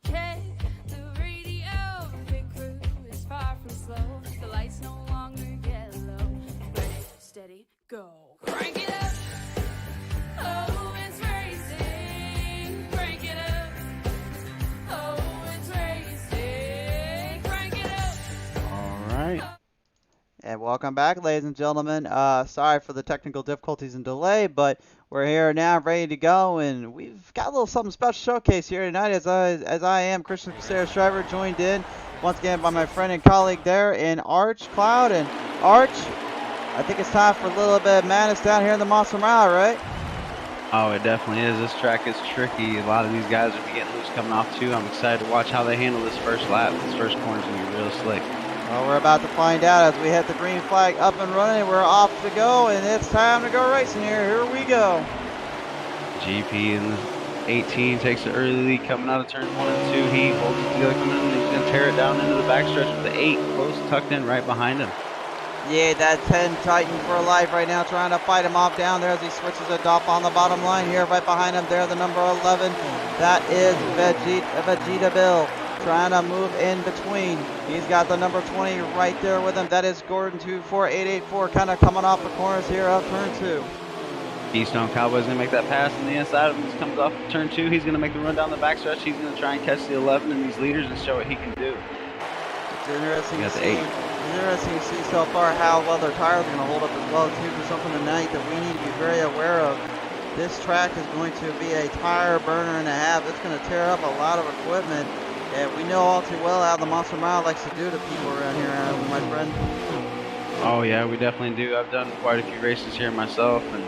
Check the radio, pit crew is far from slow. The lights no longer yellow. Ready, steady, go. Crank it up. Oh, it's racing. Crank it up. Oh, it's racing. Crank it up. All right. And welcome back, ladies and gentlemen. Sorry for the technical difficulties and delay, but we're here now, ready to go, and we've got a little something special showcase here tonight. As I am Christian Caceres Driver, joined in once again by my friend and colleague there in Arch Cloud. And Arch, I think it's time for a little bit of madness down here in the Monster Mile, right? Oh, it definitely is. This track is tricky. A lot of these guys are getting loose coming off too. I'm excited to watch how they handle this first lap. This first corner's gonna be real slick. Well, we're about to find out as we hit the green flag up and running. We're off to go, and it's time to go racing here. Here we go. GP in the 18 takes the early lead coming out of turn 1 and 2. He holds it together coming in, and he's going to tear it down into the backstretch with the 8 close tucked in right behind him. Yeah, that 10 Titan for life right now, trying to fight him off down there as he switches it off on the bottom line here. Right behind him there, the number 11. That is Vegeta Bill, trying to move in between. He's got the number 20 right there with him. That is Gordon 24884, kind of coming off the corners here of turn 2. Keystone Cowboy's going to make that pass on the inside of him. He comes off turn 2. He's going to make the run down the backstretch. He's going to try and catch the 11 in these leaders and show what he can do. It's interesting to the see. 8. It's interesting to see so far how well their tires are going to hold up as well too. For something tonight that we need to be very aware of. This track is going to be a tire burner and a half. It's going to tear up a lot of equipment. And we know all too well how the Monster Mile likes to do to people around here, my friend. Oh yeah, we definitely do. I've done quite a few races here myself, and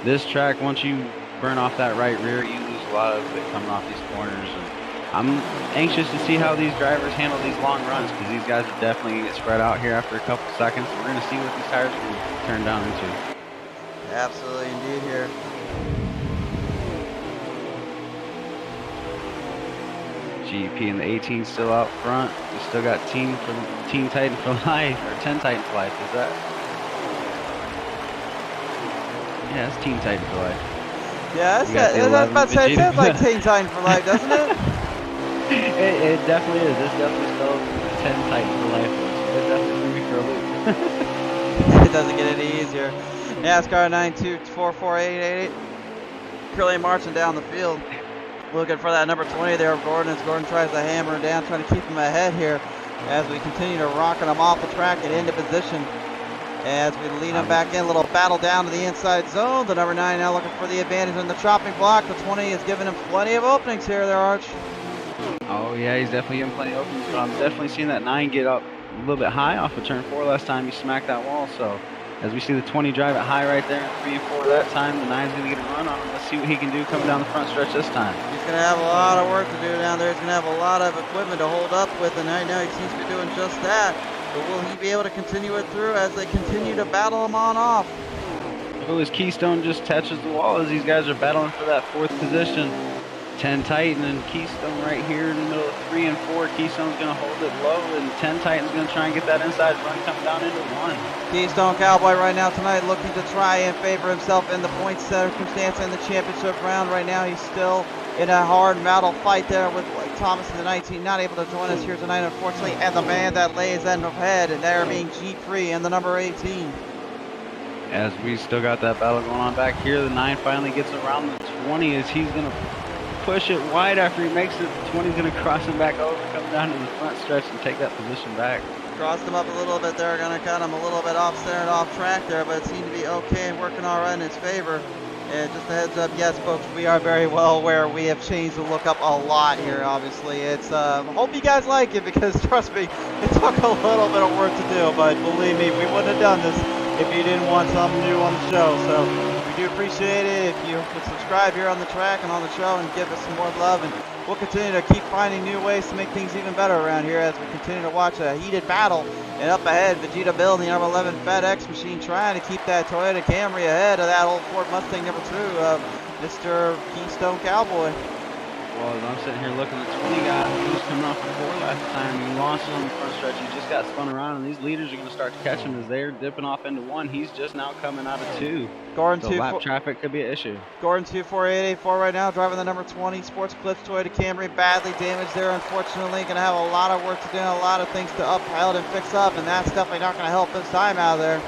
this track, once you burn off that right rear, you lose a lot of it coming off these corners. And I'm anxious to see how these drivers handle these long runs, because these guys are definitely going to get spread out here after a couple seconds. We're going to see what these tires can turn down into. Absolutely indeed here. GP and the 18 still out front. We still got Team Titan for life, or 10 Titan for life, is that? Yeah, it's Team Titan for life. Yeah, that's about to say, it sounds like Teen Titan for life, doesn't it? It definitely is. This definitely spells 10 Titan for life. It definitely threw me for a loop. It doesn't get any easier. NASCAR 924488 currently marching down the field. Looking for that number 20 there of Gordon as Gordon tries to hammer him down, trying to keep him ahead here as we continue to rocking him off the track and into position. As we lead him back in, a little battle down to the inside zone. The number 9 now looking for the advantage in the chopping block. The 20 is giving him plenty of openings here, there, Arch. Oh yeah, he's definitely giving plenty of openings, but I'm definitely seeing that 9 get up a little bit high off of turn 4 last time he smacked that wall. So as we see the 20 drive it high right there, 3 and 4 that time, the 9's going to get a run on him. Let's see what he can do coming down the front stretch this time. He's going to have a lot of work to do down there. He's going to have a lot of equipment to hold up with, and right now he seems to be doing just that. But will he be able to continue it through as they continue to battle him on off? Oh, his Keystone just touches the wall as these guys are battling for that 4th position. 10 Titan and Keystone right here in the middle of 3 and 4. Keystone's going to hold it low, and 10 Titan's going to try and get that inside run coming down into 1. Keystone Cowboy right now tonight looking to try and favor himself in the points circumstance in the championship round. Right now he's still in a hard battle fight there with Thomas in the 19, not able to join us here tonight, unfortunately, and the man that lays end ahead, and there being G3 and the number 18. As we still got that battle going on back here, the 9 finally gets around the 20 as he's going to push it wide after he makes it. The 20's going to cross him back over, come down to the front stretch and take that position back. Crossed him up a little bit there, going to cut him a little bit off center and off track there, but it seemed to be okay and working all right in his favor. And just a heads up, yes, folks, we are very well aware we have changed the look up a lot here, obviously. It's, hope you guys like it, because trust me, it took a little bit of work to do, but believe me, we wouldn't have done this if you didn't want something new on the show. So we do appreciate it if you would subscribe here on the track and on the show and give us some more love, and we'll continue to keep finding new ways to make things even better around here as we continue to watch a heated battle. And up ahead, Vegeta Bill, the number 11 FedEx machine, trying to keep that Toyota Camry ahead of that old Ford Mustang number 2 of Mr. Keystone Cowboy. Well, as I'm sitting here looking at 20 guys who's coming off the 4 last time. He launched on the front stretch. He just got spun around, and these leaders are going to start to catch him as they're dipping off into 1. He's just now coming out of 2. Gordon So lap traffic could be an issue. Gordon 24884 right now, driving the number 20 Sports Clips Toyota Camry. Badly damaged there, unfortunately. Going to have a lot of work to do, a lot of things to upheld and fix up, and that's definitely not going to help his time out of there.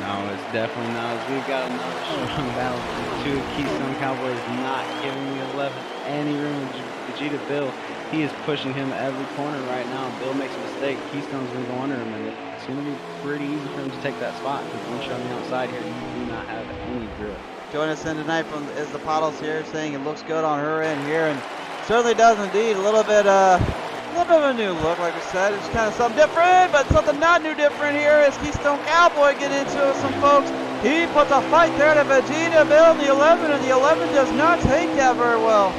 No, it's definitely not. We've got another strong battle. The 2 Keystone Cowboys not giving the 11 any room. Vegeta Bill, he is pushing him every corner right now. Bill makes a mistake. Keystone's going to go under him, and it's going to be pretty easy for him to take that spot. Because once you're on the outside here, you do not have any grip. Joining us in tonight is the Pottles here, saying it looks good on her end here, and certainly does indeed. A little bit of a new look, like we said. It's kind of something different, but something not new different here is Keystone Cowboy getting into it with some folks. He puts a fight there to Vegeta Bill in the 11, and the 11 does not take that very well.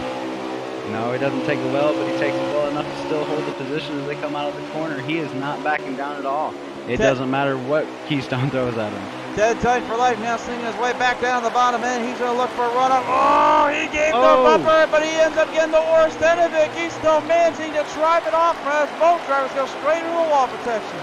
No, he doesn't take it well, but he takes it well enough to still hold the position as they come out of the corner. He is not backing down at all. It doesn't matter what Keystone throws at him. Dead tight for life now, slinging his way back down the bottom end. He's going to look for a run-up. Oh, he gave the bumper, but he ends up getting the worst end of it. Keystone managing to drive it off as both drivers go straight into the wall protection.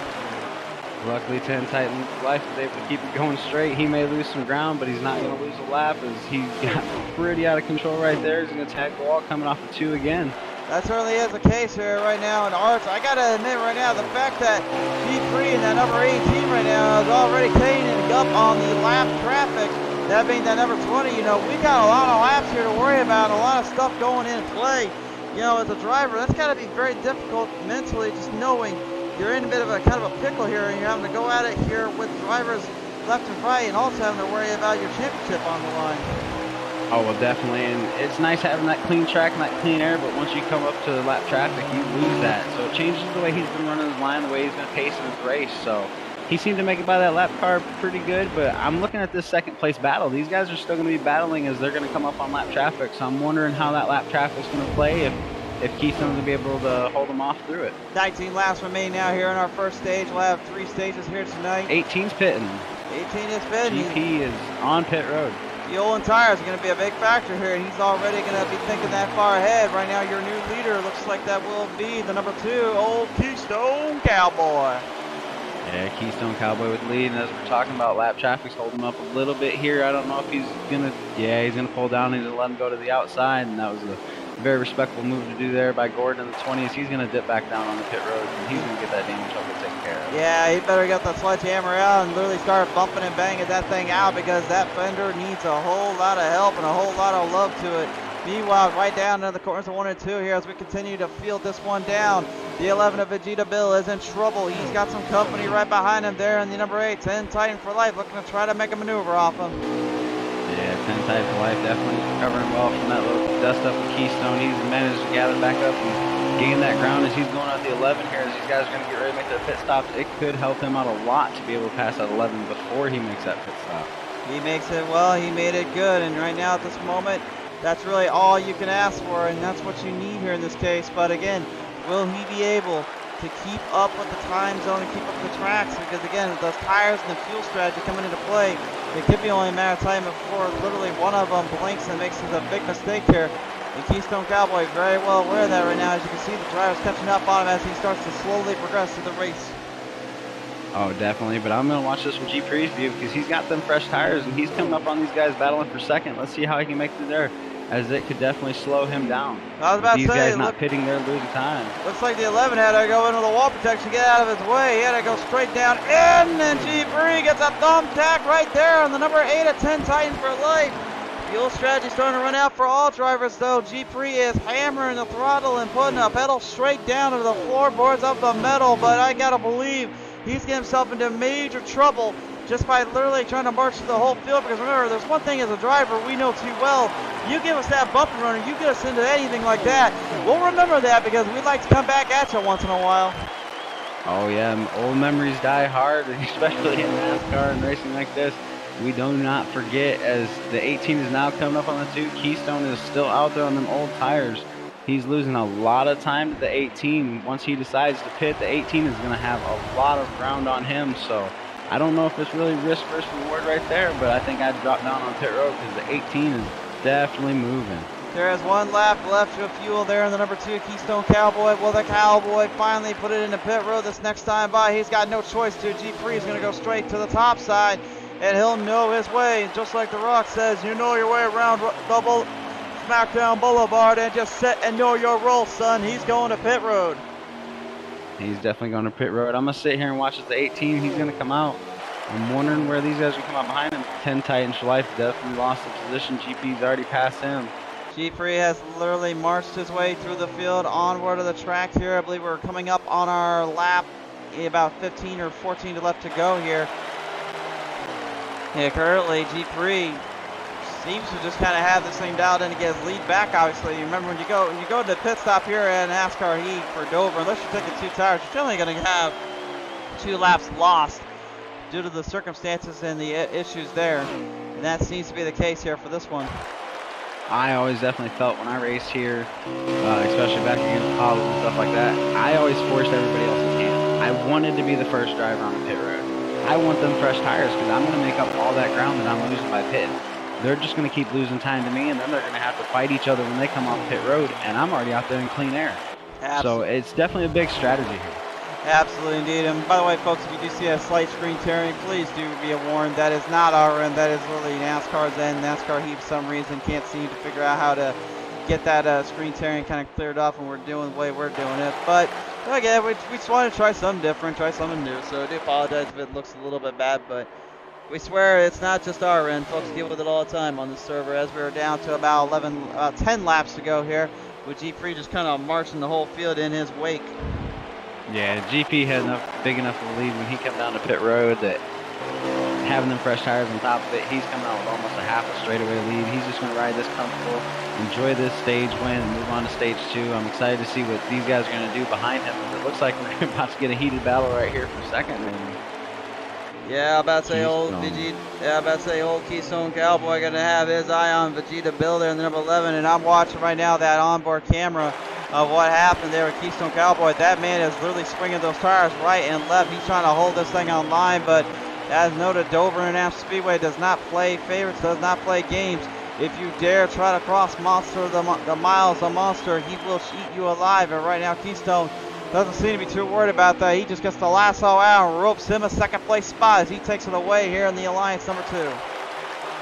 Luckily, 10 Titan Life is able to keep it going straight. He may lose some ground, but he's not going to lose a lap as he got pretty out of control right there. He's going to tag the wall coming off of 2 again. That certainly is the case here right now in Arts. I got to admit right now, the fact that G3 and that number 18 right now is already cleaning up on the lap traffic, that being that number 20, you know, we got a lot of laps here to worry about, a lot of stuff going in play. You know, as a driver, that's got to be very difficult mentally, just knowing you're in a bit of a kind of a pickle here, and you're having to go at it here with drivers left and right, and also having to worry about your championship on the line. Oh, well, definitely, and it's nice having that clean track and that clean air, but once you come up to lap traffic, you lose that. So it changes the way he's been running his line, the way he's been pacing his race. So he seemed to make it by that lap car pretty good, but I'm looking at this second place battle. These guys are still going to be battling as they're going to come up on lap traffic, so I'm wondering how that lap traffic is going to play if Keystone's going to be able to hold them off through it. 19 laps remain now here in our first stage. We'll have 3 stages here tonight. 18's pitting. 18 is pitting. GP is on pit road. Fuel and tires are going to be a big factor here, and he's already going to be thinking that far ahead. Right now, your new leader looks like that will be the number 2, old Keystone Cowboy. Yeah, Keystone Cowboy with the lead, and as we're talking about, lap traffic's holding him up a little bit here. I don't know if he's going to, he's going to pull down and let him go to the outside, and that was a very respectful move to do there by Gordon in the 20s. He's going to dip back down on the pit road, and he's going to get that damage trouble taken care of. Yeah, he better get that sledgehammer out and literally start bumping and banging that thing out, because that fender needs a whole lot of help and a whole lot of love to it. Meanwhile, right down into the corners of 1 and 2 here as we continue to field this one down. The 11 of Vegeta Bill is in trouble. He's got some company right behind him there, and the number 8, 10 Titan for Life, looking to try to make a maneuver off him. Yeah, 10 Titan for Life definitely recovering well from that little dust up with Keystone. He's managed to gather back up and gain that ground as he's going out the 11 here. As these guys are going to get ready to make their pit stops, it could help him out a lot to be able to pass that 11 before he makes that pit stop. He makes it well. He made it good, and right now at this moment, that's really all you can ask for, and that's what you need here in this case. But again, will he be able to keep up with the time zone and keep up with the tracks? Because again, those tires and the fuel strategy coming into play, it could be only a matter of time before literally one of them blinks and makes a big mistake here. And Keystone Cowboy very well aware of that right now. As you can see, the driver's catching up on him as he starts to slowly progress through the race. Oh, definitely, but I'm going to watch this from G Pre's view because he's got them fresh tires and he's coming up on these guys battling for second. Let's see how he can make through there, as it could definitely slow him down. I was about these to say, guys not pitting, they're losing time. Looks like the 11 had to go into the wall protection, get out of his way. He had to go straight down in, and G3 gets a thumbtack right there on the number 8 at 10 Titan for Life. Fuel strategy starting to run out for all drivers, though. G3 is hammering the throttle and putting a pedal straight down to the floorboards of the metal, but I gotta believe he's getting himself into major trouble just by literally trying to march through the whole field. Because remember, there's one thing as a driver we know too well. You give us that bumper runner, you get us into anything like that, we'll remember that because we'd like to come back at you once in a while. Oh yeah, old memories die hard, especially in NASCAR and racing like this. We do not forget, as the 18 is now coming up on the 2. Keystone is still out there on them old tires. He's losing a lot of time to the 18. Once he decides to pit, the 18 is going to have a lot of ground on him. So I don't know if it's really risk versus reward right there, but I think I'd drop down on pit road because the 18 is definitely moving. There is 1 lap left to fuel there in the number 2 Keystone Cowboy. Will the Cowboy finally put it into pit road this next time by? He's got no choice to. G3 is going to go straight to the top side, and he'll know his way. Just like The Rock says, you know your way around double SmackDown Boulevard, and just sit and know your role, son. He's going to pit road. He's definitely going to pit road. I'm going to sit here and watch as the 18. He's going to come out. I'm wondering where these guys are come out behind him. 10 Titans for life definitely lost the position. GP's already passed him. G3 has literally marched his way through the field onward to the track here. I believe we're coming up on our lap, about 15 or 14 left to go here. Yeah, currently G3 seems to just kind of have this thing dialed in to get his lead back. Obviously, you remember when you go to the pit stop here at NASCAR Heat for Dover, unless you're taking 2 tires, you're generally going to have 2 laps lost due to the circumstances and the issues there, and that seems to be the case here for this one. I always definitely felt when I raced here, especially back against Apollo and stuff like that, I always forced everybody else's hand. I wanted to be the first driver on the pit road. I want them fresh tires because I'm going to make up all that ground that I'm losing by pit. They're just going to keep losing time to me, and then they're going to have to fight each other when they come off pit road, and I'm already out there in clean air. Absolutely. So it's definitely a big strategy here. Absolutely indeed. And by the way, folks, if you do see a slight screen tearing, please do be warned. That is not our end. That is really NASCAR's end. NASCAR Heat, for some reason, can't seem to figure out how to get that screen tearing kind of cleared off, and we're doing the way we're doing it. But again, we just want to try something different, try something new. So I do apologize if it looks a little bit bad, but we swear it's not just our end. Folks deal with it all the time on this server, as we're down to about 10 laps to go here, with G3 just kind of marching the whole field in his wake. Yeah, GP had big enough of a lead when he came down to pit road that having them fresh tires on top of it, he's coming out with almost a half a straightaway lead. He's just going to ride this comfortable, enjoy this stage win, and move on to stage 2. I'm excited to see what these guys are going to do behind him. It looks like we're about to get a heated battle right here for second. Yeah, I'm about to say old Vegeta. Yeah, I'm about to say old Keystone Cowboy going to have his eye on Vegeta Bill there in the number 11, and I'm watching right now that onboard camera of what happened there with Keystone Cowboy. That man is literally swinging those tires right and left. He's trying to hold this thing on line, but as noted, Dover International Speedway does not play favorites, does not play games. If you dare try to cross Monster the miles of Monster, he will eat you alive. And right now, Keystone doesn't seem to be too worried about that. He just gets the lasso out and ropes him a second place spot as he takes it away here in the Alliance number 2.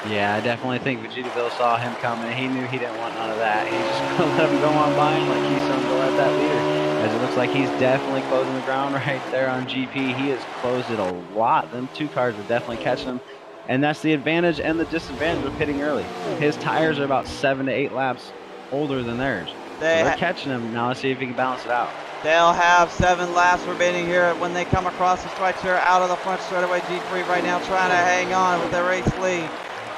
Yeah, I definitely think Vegeta Bill saw him coming. He knew he didn't want none of that. He just going to let him go on by and let Keystone go at that leader. As it looks like he's definitely closing the ground right there on GP. He has closed it a lot. Them 2 cars are definitely catching him. And that's the advantage and the disadvantage of pitting early. His tires are about 7 to 8 laps older than theirs. They're catching him. Now let's see if he can balance it out. They'll have 7 laps remaining here when they come across the stretch here out of the front straightaway. G3 right now trying to hang on with the race lead.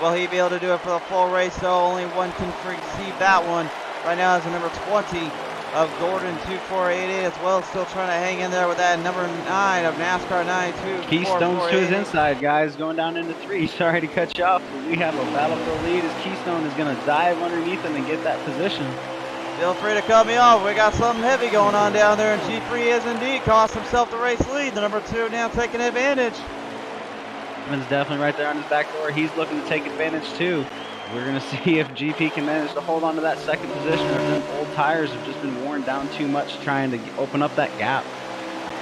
Will he be able to do it for the full race, though? Only one can receive that one. Right now is the number 20 of Gordon 2488 as well. Still trying to hang in there with that number 9 of NASCAR 92. Keystone's to his inside, guys, going down into 3. Sorry to cut you off, but we have a battle for the lead as Keystone is going to dive underneath him and get that position. Feel free to cut me off. We got something heavy going on down there, and G3 is indeed cost himself the race lead. The number 2 now taking advantage. Is definitely right there on his back door. He's looking to take advantage too. We're going to see if GP can manage to hold on to that second position, or if them old tires have just been worn down too much trying to open up that gap.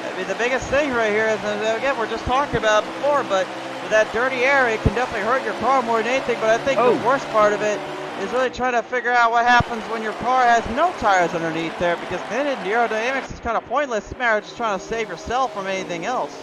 I mean, the biggest thing right here is, again, we're just talking about it before, but with that dirty air, it can definitely hurt your car more than anything. But I think the worst part of it is really trying to figure out what happens when your car has no tires underneath there, because then the aerodynamics is kind of pointless. It's a matter of just trying to save yourself from anything else.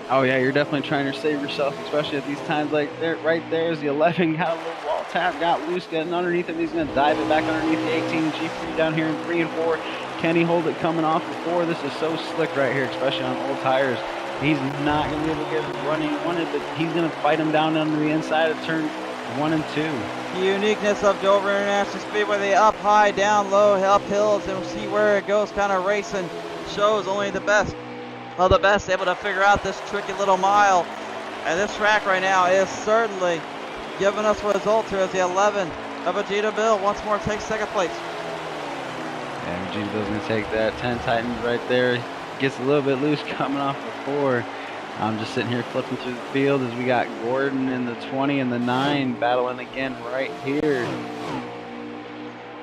Oh yeah, you're definitely trying to save yourself, especially at these times. Like there, right there is the 11, got a little wall tap, got loose, getting underneath him. He's going to dive it back underneath the 18. G3 down here in 3 and 4. Can he hold it coming off of 4? This is so slick right here, especially on old tires. He's not going to be able to get it running he wanted, but he's going to fight him down under the inside of turn 1 and 2. The uniqueness of Dover International Speedway, the up high, down low, up hills, and we'll see where it goes kind of racing. Shows only the best of the best able to figure out this tricky little mile. And this track right now is certainly giving us results here as the 11 of Vegeta Bill once more takes second place. Yeah, Vegeta Bill's going to take that. 10 Titans right there. Gets a little bit loose coming off the 4. I'm just sitting here flipping through the field as we got Gordon in the 20 and the 9 battling again right here.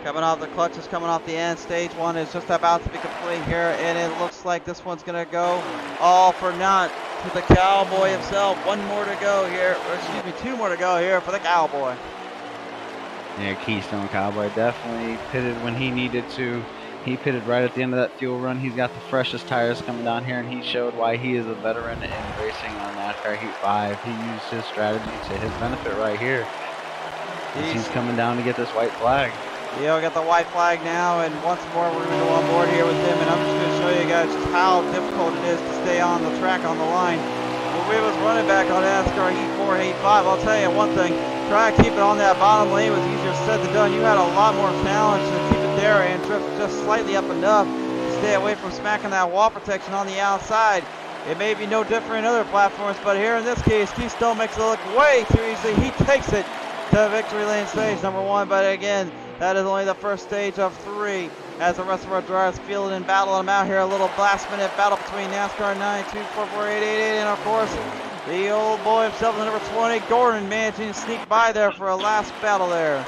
Coming off the clutches, coming off the end. Stage 1 is just about to be complete here, and it looks like this one's going to go all for naught to the Cowboy himself. One more to go here, or excuse me, 2 more to go here for the Cowboy. Yeah, Keystone Cowboy definitely pitted when he needed to. He pitted right at the end of that fuel run. He's got the freshest tires coming down here, and he showed why he is a veteran in racing on NASCAR Heat 5. He used his strategy to his benefit right here. He's coming down to get this white flag. Yeah, we got the white flag now, and once more we're going to go on board here with him, and I'm just going to show you guys just how difficult it is to stay on the track on the line. When we was running back on NASCAR Heat 4, Heat 5, I'll tell you one thing, trying to keep it on that bottom lane was easier said than done. You had a lot more challenge to keep it there and drift just slightly up enough to stay away from smacking that wall protection on the outside. It may be no different in other platforms, but here in this case, Keystone makes it look way too easy. He takes it to victory lane stage number 1, but again, that is only the first stage of 3 as the rest of our drivers fielding and battling them out here. A little last minute battle between NASCAR 9244888 and of course the old boy himself, the number 20, Gordon, managing to sneak by there for a last battle there.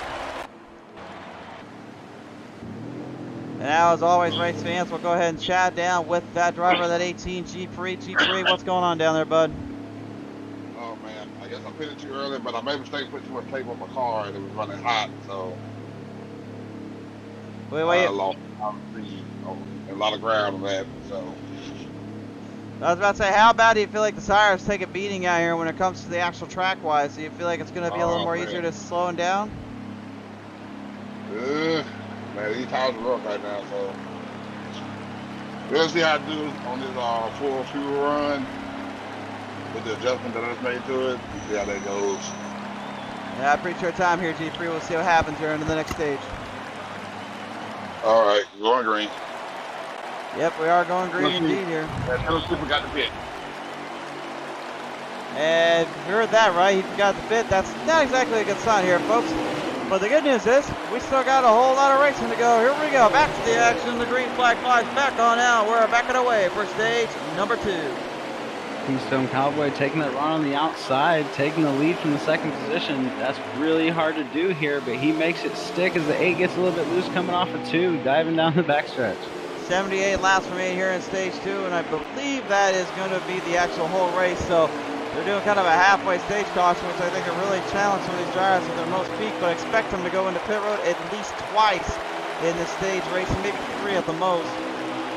And now, as always, race fans, we'll go ahead and chat down with that driver, that 18 G3. G3, what's going on down there, bud? Oh man, I guess I pitted too early, but I made a mistake, put too much tape on my car, and it was running hot, so Wait. I lost a lot of ground on that. So I was about to say, how bad do you feel like the tires take a beating out here when it comes to the actual track-wise? Do you feel like it's going to be a little more easier to slowing down? man, these tires are rough right now, so we'll see how I do on this full fuel run with the adjustment that I just made to it. See how that goes. Yeah, I appreciate your time here, G3. We'll see what happens here into the next stage. All right, going green. Yep, we are going green indeed here. That little super got the pit. And you heard that right, he forgot the bit. That's not exactly a good sign here, folks. But the good news is, we still got a whole lot of racing to go. Here we go, back to the action. The green flag flies back on out. We're backing away for stage number 2. Keystone Cowboy taking that run on the outside, taking the lead from the second position. That's really hard to do here, but he makes it stick as the 8 gets a little bit loose coming off of 2, diving down the backstretch. 78 laps remain here in stage 2, and I believe that is going to be the actual whole race. So they're doing kind of a halfway stage caution, which I think will really challenge some of these drivers at their most peak, but expect them to go into pit road at least twice in this stage racing, maybe 3 at the most.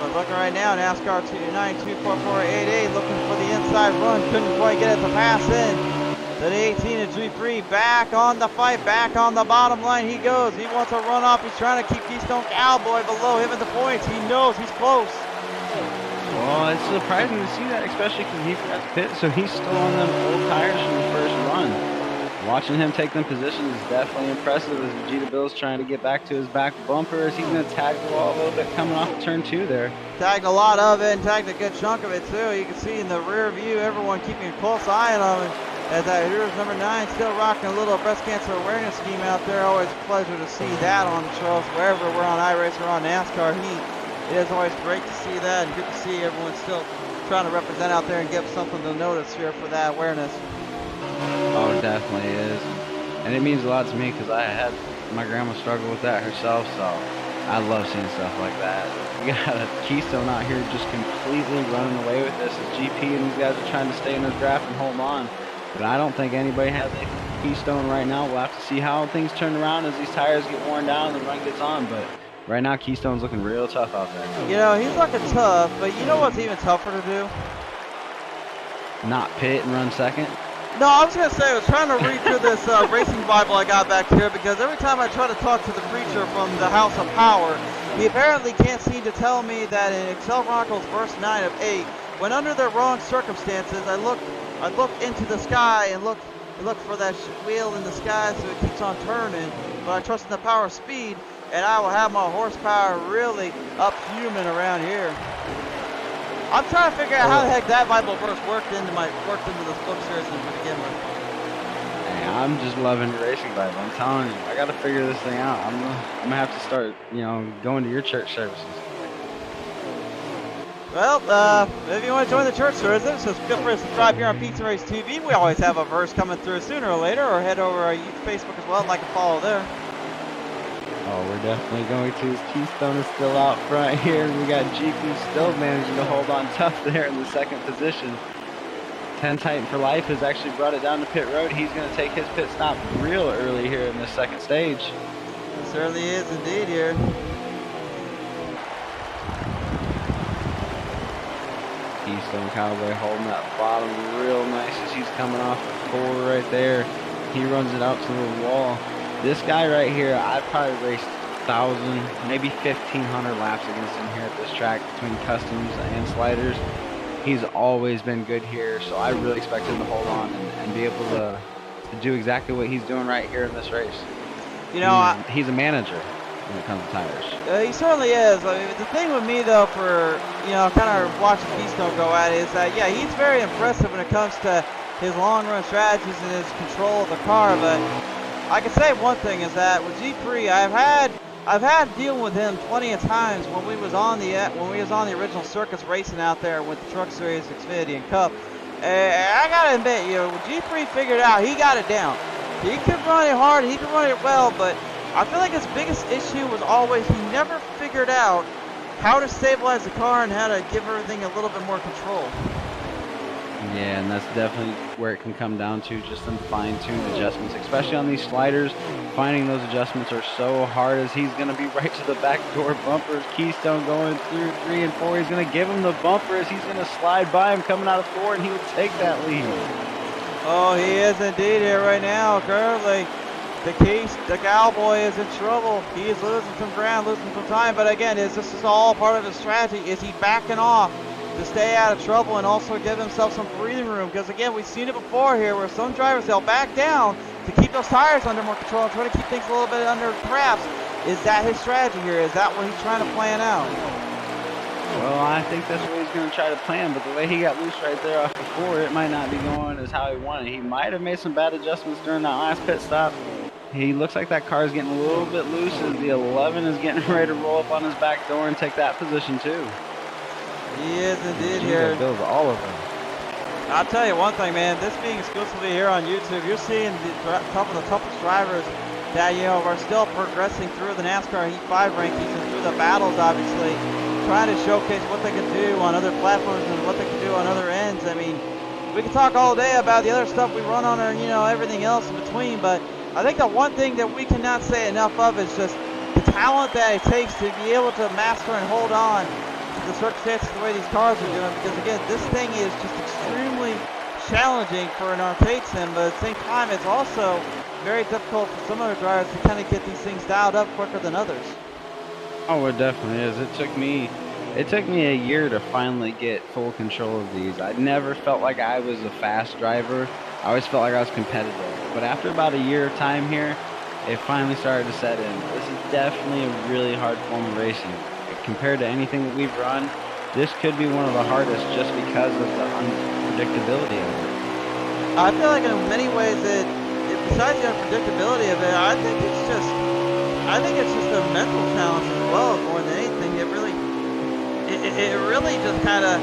But looking right now, NASCAR 9244888 looking for the inside run, couldn't quite get it to pass in. The 18 and G3 back on the fight, back on the bottom line he goes. He wants to run off, he's trying to keep Keystone Cowboy below him at the points. He knows he's close. Well, it's surprising to see that, especially because he forgot to pit, so he's still on them old tires from the first run. Watching him take them positions is definitely impressive as Vegeta Bill's trying to get back to his back bumper as he's going to tag the wall a little bit coming off of turn 2 there. Tagged a lot of it and tagged a good chunk of it too. You can see in the rear view everyone keeping a close eye on him as that here's number 9 still rocking a little breast cancer awareness scheme out there. Always a pleasure to see that on the shows wherever we're on iRace or on NASCAR Heat. It is always great to see that and good to see everyone still trying to represent out there and give something to notice here for that awareness. Oh, it definitely is. And it means a lot to me because I had my grandma struggle with that herself, so I love seeing stuff like that. We got a Keystone out here just completely running away with this as GP and these guys are trying to stay in the draft and hold on. But I don't think anybody has a Keystone right now. We'll have to see how things turn around as these tires get worn down and the run gets on, but right now Keystone's looking real tough out there. You know, he's looking tough, but you know what's even tougher to do? Not pit and run second. No, I was going to say, I was trying to read through this racing Bible I got back here because every time I try to talk to the preacher from the House of Power, he apparently can't seem to tell me that in Excel Chronicles verse 9 of 8, when under the wrong circumstances, I look into the sky and look for that wheel in the sky so it keeps on turning, but I trust in the power of speed, and I will have my horsepower really up human around here. I'm trying to figure out how the heck that Bible verse worked into this book series to begin with. Hey, I'm just loving the racing Bible. I'm telling you, I got to figure this thing out. I'm gonna have to start, going to your church services. Well, if you want to join the church services, so feel free to subscribe here on Pizza Race TV. We always have a verse coming through sooner or later, or head over our Facebook as well and like and follow there. Oh, we're definitely going to. Keystone is still out front here. We got GP still managing to hold on tough there in the second position. 10 Titan for Life has actually brought it down to pit road. He's going to take his pit stop real early here in this second stage. It certainly is indeed here. Keystone Cowboy holding that bottom real nice as he's coming off the core right there. He runs it out to the wall. This guy right here, I've probably raced 1,000, maybe 1,500 laps against him here at this track between customs and sliders. He's always been good here, so I really expect him to hold on and be able to do exactly what he's doing right here in this race. You know, he's a manager when it comes to tires. He certainly is. I mean, the thing with me, though, for, you know, kind of watching Keystone go at it is that, yeah, he's very impressive when it comes to his long-run strategies and his control of the car, but I can say one thing is that with G3, I've had dealing with him plenty of times when we was on the original circuits racing out there with the Truck Series, Xfinity, and Cup. I gotta admit, you know, when G3 figured it out, he got it down. He could run it hard, he could run it well, but I feel like his biggest issue was always he never figured out how to stabilize the car and how to give everything a little bit more control. Yeah, and that's definitely where it can come down to, just some fine-tuned adjustments, especially on these sliders. Finding those adjustments are so hard as he's going to be right to the back door bumpers. Keystone going through 3 and 4. He's going to give him the bumper as he's going to slide by him coming out of 4, and he will take that lead. Oh, he is indeed here right now. Currently, the Cowboy is in trouble. He is losing some ground, losing some time. But again, this is all part of his strategy. Is he backing off to stay out of trouble and also give himself some breathing room? Because again, we've seen it before here where some drivers, they'll back down to keep those tires under more control and try to keep things a little bit under wraps. Is that his strategy here? Is that what he's trying to plan out? Well, I think that's what he's going to try to plan, but the way he got loose right there off the 4, it might not be going as how he wanted. He might have made some bad adjustments during that last pit stop. He looks like that car is getting a little bit loose as the 11 is getting ready to roll up on his back door and take that position too. He is indeed here. Bills all of them. I'll tell you one thing, man. This being exclusively here on YouTube, you're seeing some of the toughest drivers that, you know, are still progressing through the NASCAR Heat 5 rankings and through the battles, obviously, trying to showcase what they can do on other platforms and what they can do on other ends. I mean, we can talk all day about the other stuff we run on, or, you know, everything else in between, but I think the one thing that we cannot say enough of is just the talent that it takes to be able to master and hold on to the circumstances the way these cars are doing, because again, this thing is just extremely challenging for an arcade sim, but at the same time, it's also very difficult for some other drivers to kind of get these things dialed up quicker than others. Oh, it definitely is. It took me a year to finally get full control of these. I never felt like I was a fast driver. I always felt like I was competitive. But after about a year of time here, it finally started to set in. This is definitely a really hard form of racing. Compared to anything that we've run, this could be one of the hardest just because of the unpredictability of it. I feel like in many ways besides the unpredictability of it, I think it's just a mental challenge as well more than anything. It really just kind of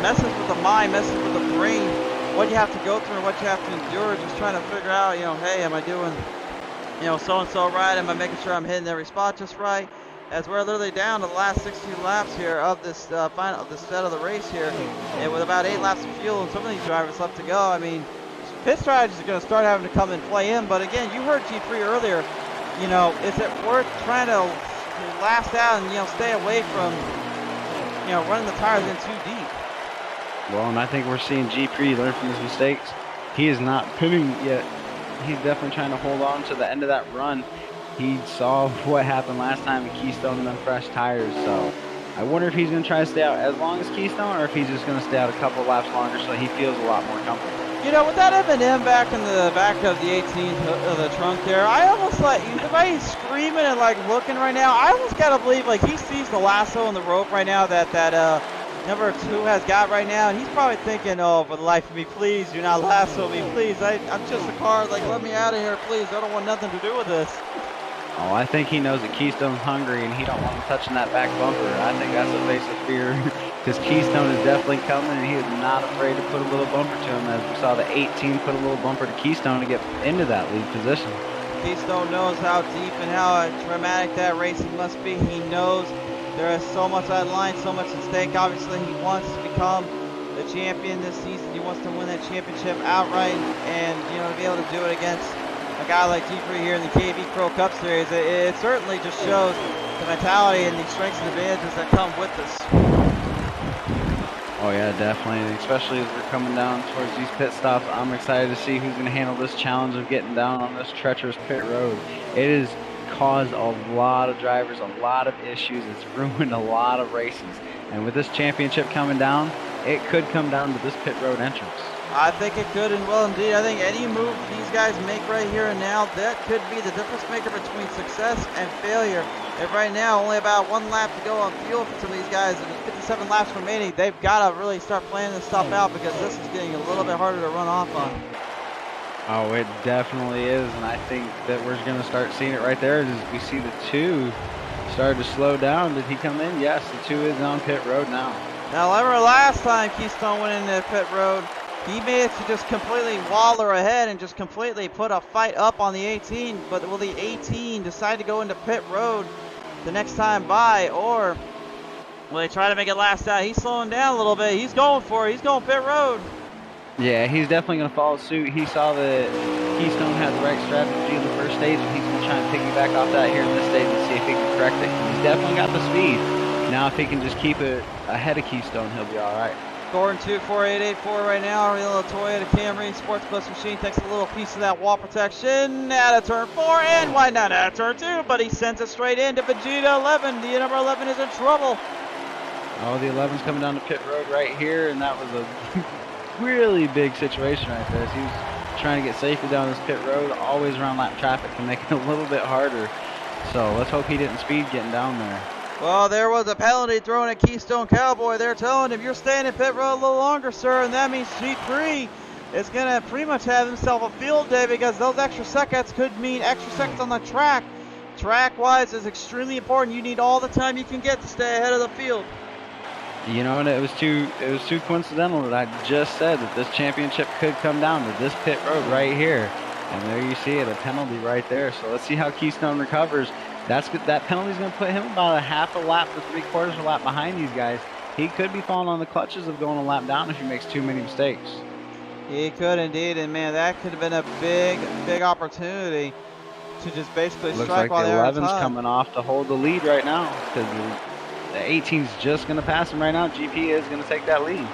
messes with the mind, messes with the brain, what you have to go through and what you have to endure, just trying to figure out, you know, hey, am I doing, you know, so-and-so right? Am I making sure I'm hitting every spot just right? As we're literally down to the last 16 laps here of this set of the race here, and with about 8 laps of fuel and some of these drivers left to go, I mean, pit strategies are going to start having to come and play in. But again, you heard G3 earlier, you know, is it worth trying to last out and, you know, stay away from, you know, running the tires in too deep? Well, and I think we're seeing G3 learn from his mistakes. He is not pitting yet. He's definitely trying to hold on to the end of that run. He saw what happened last time at Keystone and them fresh tires, so I wonder if he's going to try to stay out as long as Keystone or if he's just going to stay out a couple laps longer so he feels a lot more comfortable. You know, with that M&M back in the back of the 18th of the trunk there, I almost like, the way he's screaming and like looking right now, I almost got to believe like he sees the lasso and the rope right now that number 2 has got right now, and he's probably thinking, oh, for the life of me, please do not lasso me, please. I'm just a car, like, let me out of here, please. I don't want nothing to do with this. Oh, I think he knows that Keystone's hungry and he don't want him touching that back bumper. I think that's a face of fear because Keystone is definitely coming and he is not afraid to put a little bumper to him, as we saw the 18 put a little bumper to Keystone to get into that lead position. Keystone knows how deep and how dramatic that racing must be. He knows there is so much on the line, so much at stake. Obviously, he wants to become the champion this season. He wants to win that championship outright, and to be able to do it against a guy like G3 here in the KB Pro Cup Series, it certainly just shows the mentality and the strengths and advantages that come with this. Oh yeah, definitely, especially as we're coming down towards these pit stops. I'm excited to see who's going to handle this challenge of getting down on this treacherous pit road. It has caused a lot of drivers a lot of issues. It's ruined a lot of races, and with this championship coming down, it could come down to this pit road entrance. I think it could and will indeed. I think any move these guys make right here and now, that could be the difference maker between success and failure. If right now only about 1 lap to go on fuel for some of these guys and 57 laps remaining, they've got to really start planning this stuff out, because this is getting a little bit harder to run off on. Oh, it definitely is, and I think that we're going to start seeing it right there as we see the 2 started to slow down. Did he come in? Yes, the 2 is on pit road now. Now, remember last time Keystone went into pit road, he managed to just completely waller ahead and just completely put a fight up on the 18, but will the 18 decide to go into pit road the next time by, or will they try to make it last out? He's slowing down a little bit. He's going for it. He's going pit road. Yeah, he's definitely going to follow suit. He saw that Keystone had the right strategy in the first stage, and he's going to try and piggyback off that here in this stage and see if he can correct it. He's definitely got the speed. Now, if he can just keep it ahead of Keystone, he'll be all right. Gordon 24884 right now. Real Toyota Camry Sports Bus Machine takes a little piece of that wall protection out of turn 4, and why not out of turn 2? But he sends it straight into Vegeta 11. The number 11 is in trouble. Oh, the 11's coming down the pit road right here, and that was a really big situation right there. As he was trying to get safely down this pit road, always around lap traffic can make it a little bit harder. So let's hope he didn't speed getting down there. Well, there was a penalty thrown at Keystone Cowboy. They're telling him, you're staying in pit road a little longer, sir, and that means G3 is going to pretty much have himself a field day, because those extra seconds could mean extra seconds on the track. Track-wise is extremely important. You need all the time you can get to stay ahead of the field. You know, and it was too coincidental that I just said that this championship could come down to this pit road right here. And there you see it, a penalty right there. So let's see how Keystone recovers. That penalty is going to put him about a half a lap to 3/4 of a lap behind these guys. He could be falling on the clutches of going a lap down if he makes too many mistakes. He could indeed, and man, that could have been a big opportunity to just basically Looks strike like while the they're on 11's top. coming off to hold the lead right now, because the 18's just going to pass him right now. GP is going to take that lead.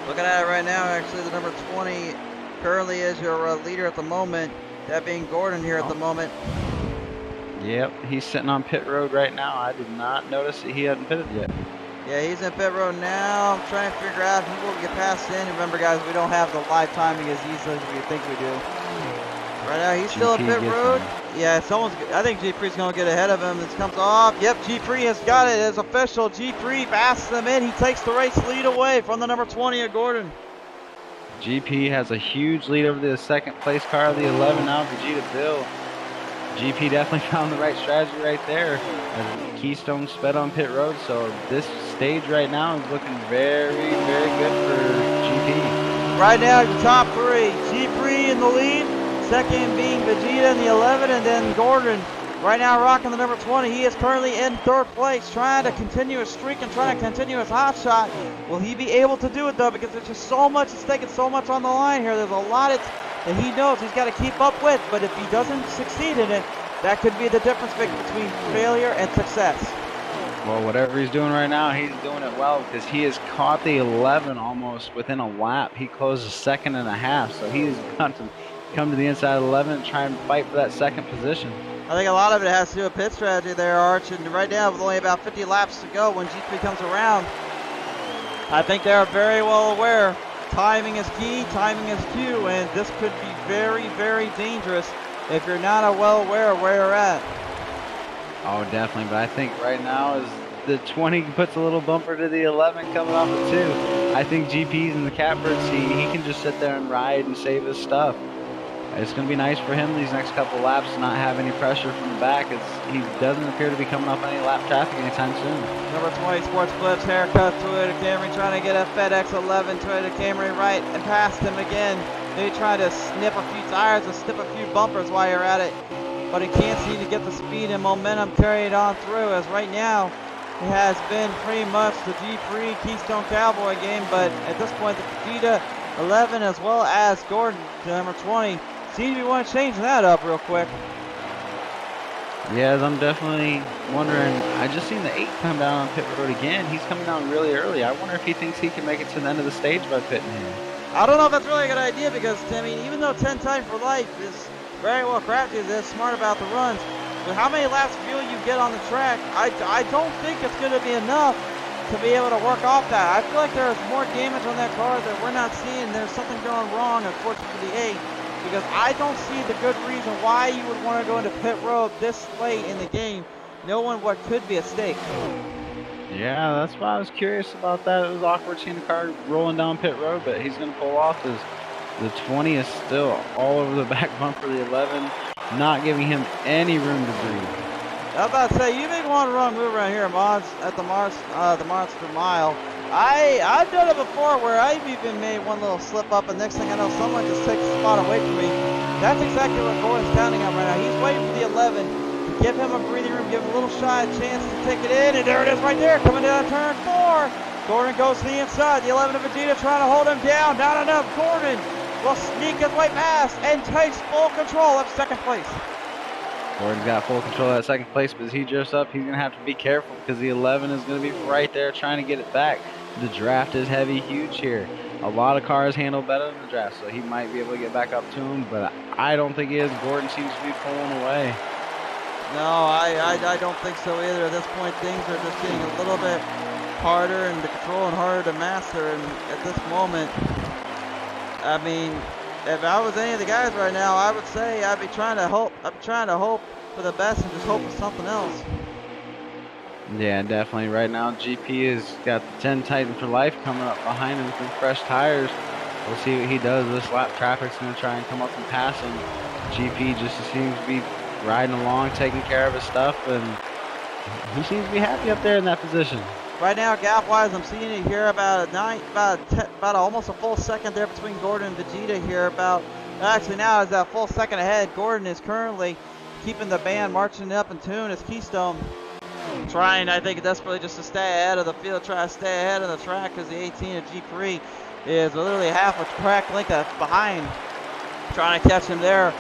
Looking at it right now, actually, the number 20 currently is your leader at the moment, that being Gordon here at the moment. Yep, he's sitting on pit road right now. I did not notice that he hadn't pitted yet. Yeah, he's in pit road now. I'm trying to figure out who will get passed in. Remember, guys, we don't have the live timing as easily as we think we do. Right now, he's still in pit road. Yeah, I think G3's going to get ahead of him. This comes off. Yep, G3 has got it. It's official. G3 passes him in. He takes the race lead away from the number 20 of Gordon. GP has a huge lead over the second place car of the 11 now, Vegeta Bill. GP definitely found the right strategy right there as Keystone sped on pit road. So this stage right now is looking very good for GP. Right now, the top 3. G3 in the lead. Second being Vegeta in the 11, and then Gordon right now rocking the number 20. He is currently in 3rd place, trying to continue his streak and trying to continue his hot shot. Will he be able to do it, though? Because there's just so much at stake and so much on the line here. There's a lot that he knows he's got to keep up with, but if he doesn't succeed in it, that could be the difference maker between failure and success. Well, whatever he's doing right now, he's doing it well, because he has caught the 11 almost within a lap. He closed a 2.5 seconds, so he's got to come to the inside of 11 and try and fight for that 2nd position. I think a lot of it has to do with pit strategy there, Arch, and right now with only about 50 laps to go when G3 comes around, I think they're very well aware timing is key, timing is Q, and this could be very dangerous if you're not well aware of where you're at. Oh, definitely, but I think right now as the 20 puts a little bumper to the 11 coming off the 2, I think GP's in the catbird seat. He can just sit there and ride and save his stuff. It's going to be nice for him these next couple laps to not have any pressure from the back, as he doesn't appear to be coming off any lap traffic anytime soon. Number 20 Sports Blips, haircut, Toyota Camry trying to get a FedEx 11, Toyota Camry right and past him again. maybe try to snip a few tires or snip a few bumpers while you're at it. But he can't seem to get the speed and momentum carried on through, as right now it has been pretty much the G3 Keystone Cowboy game. But at this point, the Vegeta 11 as well as Gordon, number 20, seem to be wanting to change that up real quick. Yes, I'm definitely wondering. I just seen the 8 come down on pit road again. He's coming down really early. I wonder if he thinks he can make it to the end of the stage by pitting here. I don't know if that's really a good idea because, I mean, even though 10 time for life is very well crafted, is smart about the runs, with how many laps of fuel you get on the track, I don't think it's going to be enough to be able to work off that. I feel like there's more damage on that car that we're not seeing. There's something going wrong, unfortunately, for the 8. Because I don't see the good reason why you would want to go into pit road this late in the game, knowing what could be at stake. Yeah, that's why I was curious about that. It was awkward seeing the car rolling down pit road, but he's going to pull off as the 20 is still all over the back bumper, the 11, not giving him any room to breathe. I was about to say, you make one wrong move right here, Mods, at the Monster Mile. I've done it before where I've even made one little slip up, and next thing I know, someone just takes the spot away from me. That's exactly what Gordon's counting on right now. He's waiting for the 11 to give him a breathing room, give him a little shy chance to take it in, and there it is right there, coming down turn 4. Gordon goes to the inside. The 11 of Vegeta trying to hold him down. Not enough. Gordon will sneak his way past and takes full control of second place. Gordon's got full control of that second place, but as he drifts up, he's going to have to be careful because the 11 is going to be right there trying to get it back. The draft is heavy, huge here. A lot of cars handle better than the draft, so he might be able to get back up to him, but I don't think he is. Gordon seems to be pulling away. No, I don't think so either. At this point, things are just getting a little bit harder and to control and harder to master. And at this moment, I mean, if I was any of the guys right now, I would say I'd be trying to hope. I'm trying to hope for the best and just hope for something else. Yeah, definitely. Right now, GP has got the 10 Titan for life coming up behind him with fresh tires. We'll see what he does. This lap traffic's going to try and come up and pass him. GP just seems to be riding along, taking care of his stuff, and he seems to be happy up there in that position. Right now, gap-wise, I'm seeing it here about almost a full second there between Gordon and Vegeta here. Actually now is that full second ahead. Gordon is currently keeping the band marching up in tune as Keystone. Trying, I think, desperately just to stay ahead of the field, try to stay ahead of the track because the 18 of G3 is literally half a crack length behind, trying to catch him there.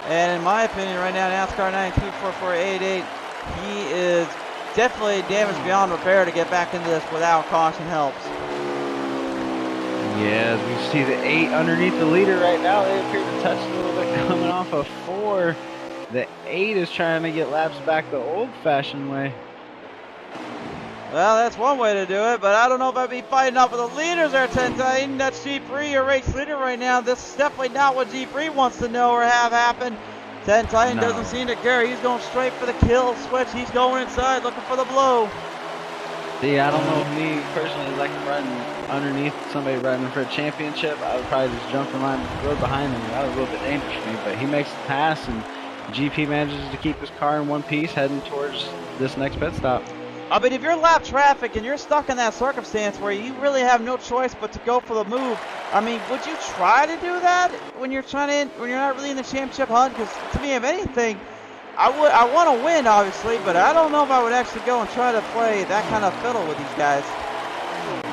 And in my opinion, right now, NASCAR 924488, he is definitely damaged beyond repair to get back into this without caution helps. Yeah, as we see the 8 underneath the leader right now, they appear to touch a little bit coming off of 4. The 8 is trying to get laps back the old-fashioned way. Well, that's one way to do it, but I don't know if I'd be fighting off of the leaders there, 10 Titan. That's G3, your race leader right now. This is definitely not what G3 wants to know or have happen. 10 Titan doesn't seem to care. He's going straight for the kill switch. He's going inside looking for the blow. See, I don't know if me personally, like riding underneath somebody riding for a championship, I would probably just jump in line road behind him. That was a little bit dangerous for me, but he makes the pass, and GP manages to keep his car in one piece heading towards this next pit stop. I mean, if you're lap traffic and you're stuck in that circumstance where you really have no choice but to go for the move, I mean, would you try to do that when you're not really in the championship hunt? Because to me, if anything, I want to win, obviously, but I don't know if I would actually go and try to play that kind of fiddle with these guys.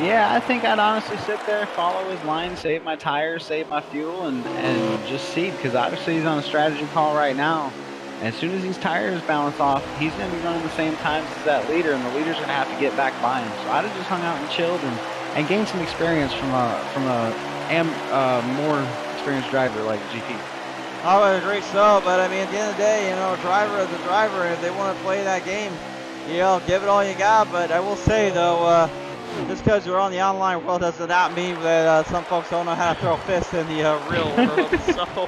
Yeah, I think I'd honestly sit there, follow his line, save my tires, save my fuel, and just see, because obviously he's on a strategy call right now. As soon as these tires balance off, he's going to be running the same times as that leader, and the leader's going to have to get back by him. So I'd have just hung out and chilled and gained some experience from a more experienced driver like GP. I would agree so, but I mean, at the end of the day, a driver is a driver, and if they want to play that game, give it all you got. But I will say, though, just because you're on the online world does not mean that some folks don't know how to throw fists in the real world. So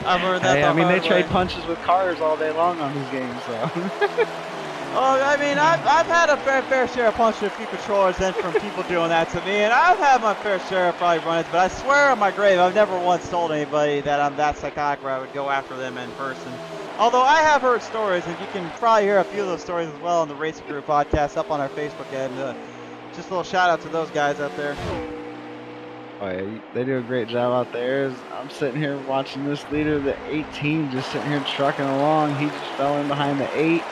I've learned that. Hey, I mean, they trade punches with cars all day long on these games, so. Oh, I mean, I've had a fair share of punches with a few controllers and from people doing that to me, and I've had my fair share of probably run-ins, but I swear on my grave, I've never once told anybody that I'm that psychotic where I would go after them in person. Although I have heard stories, and you can probably hear a few of those stories as well on the Racing Group podcast up on our Facebook, and just a little shout out to those guys out there. Oh yeah, they do a great job out there. I'm sitting here watching this leader, the 18, just sitting here trucking along. He just fell in behind the 8.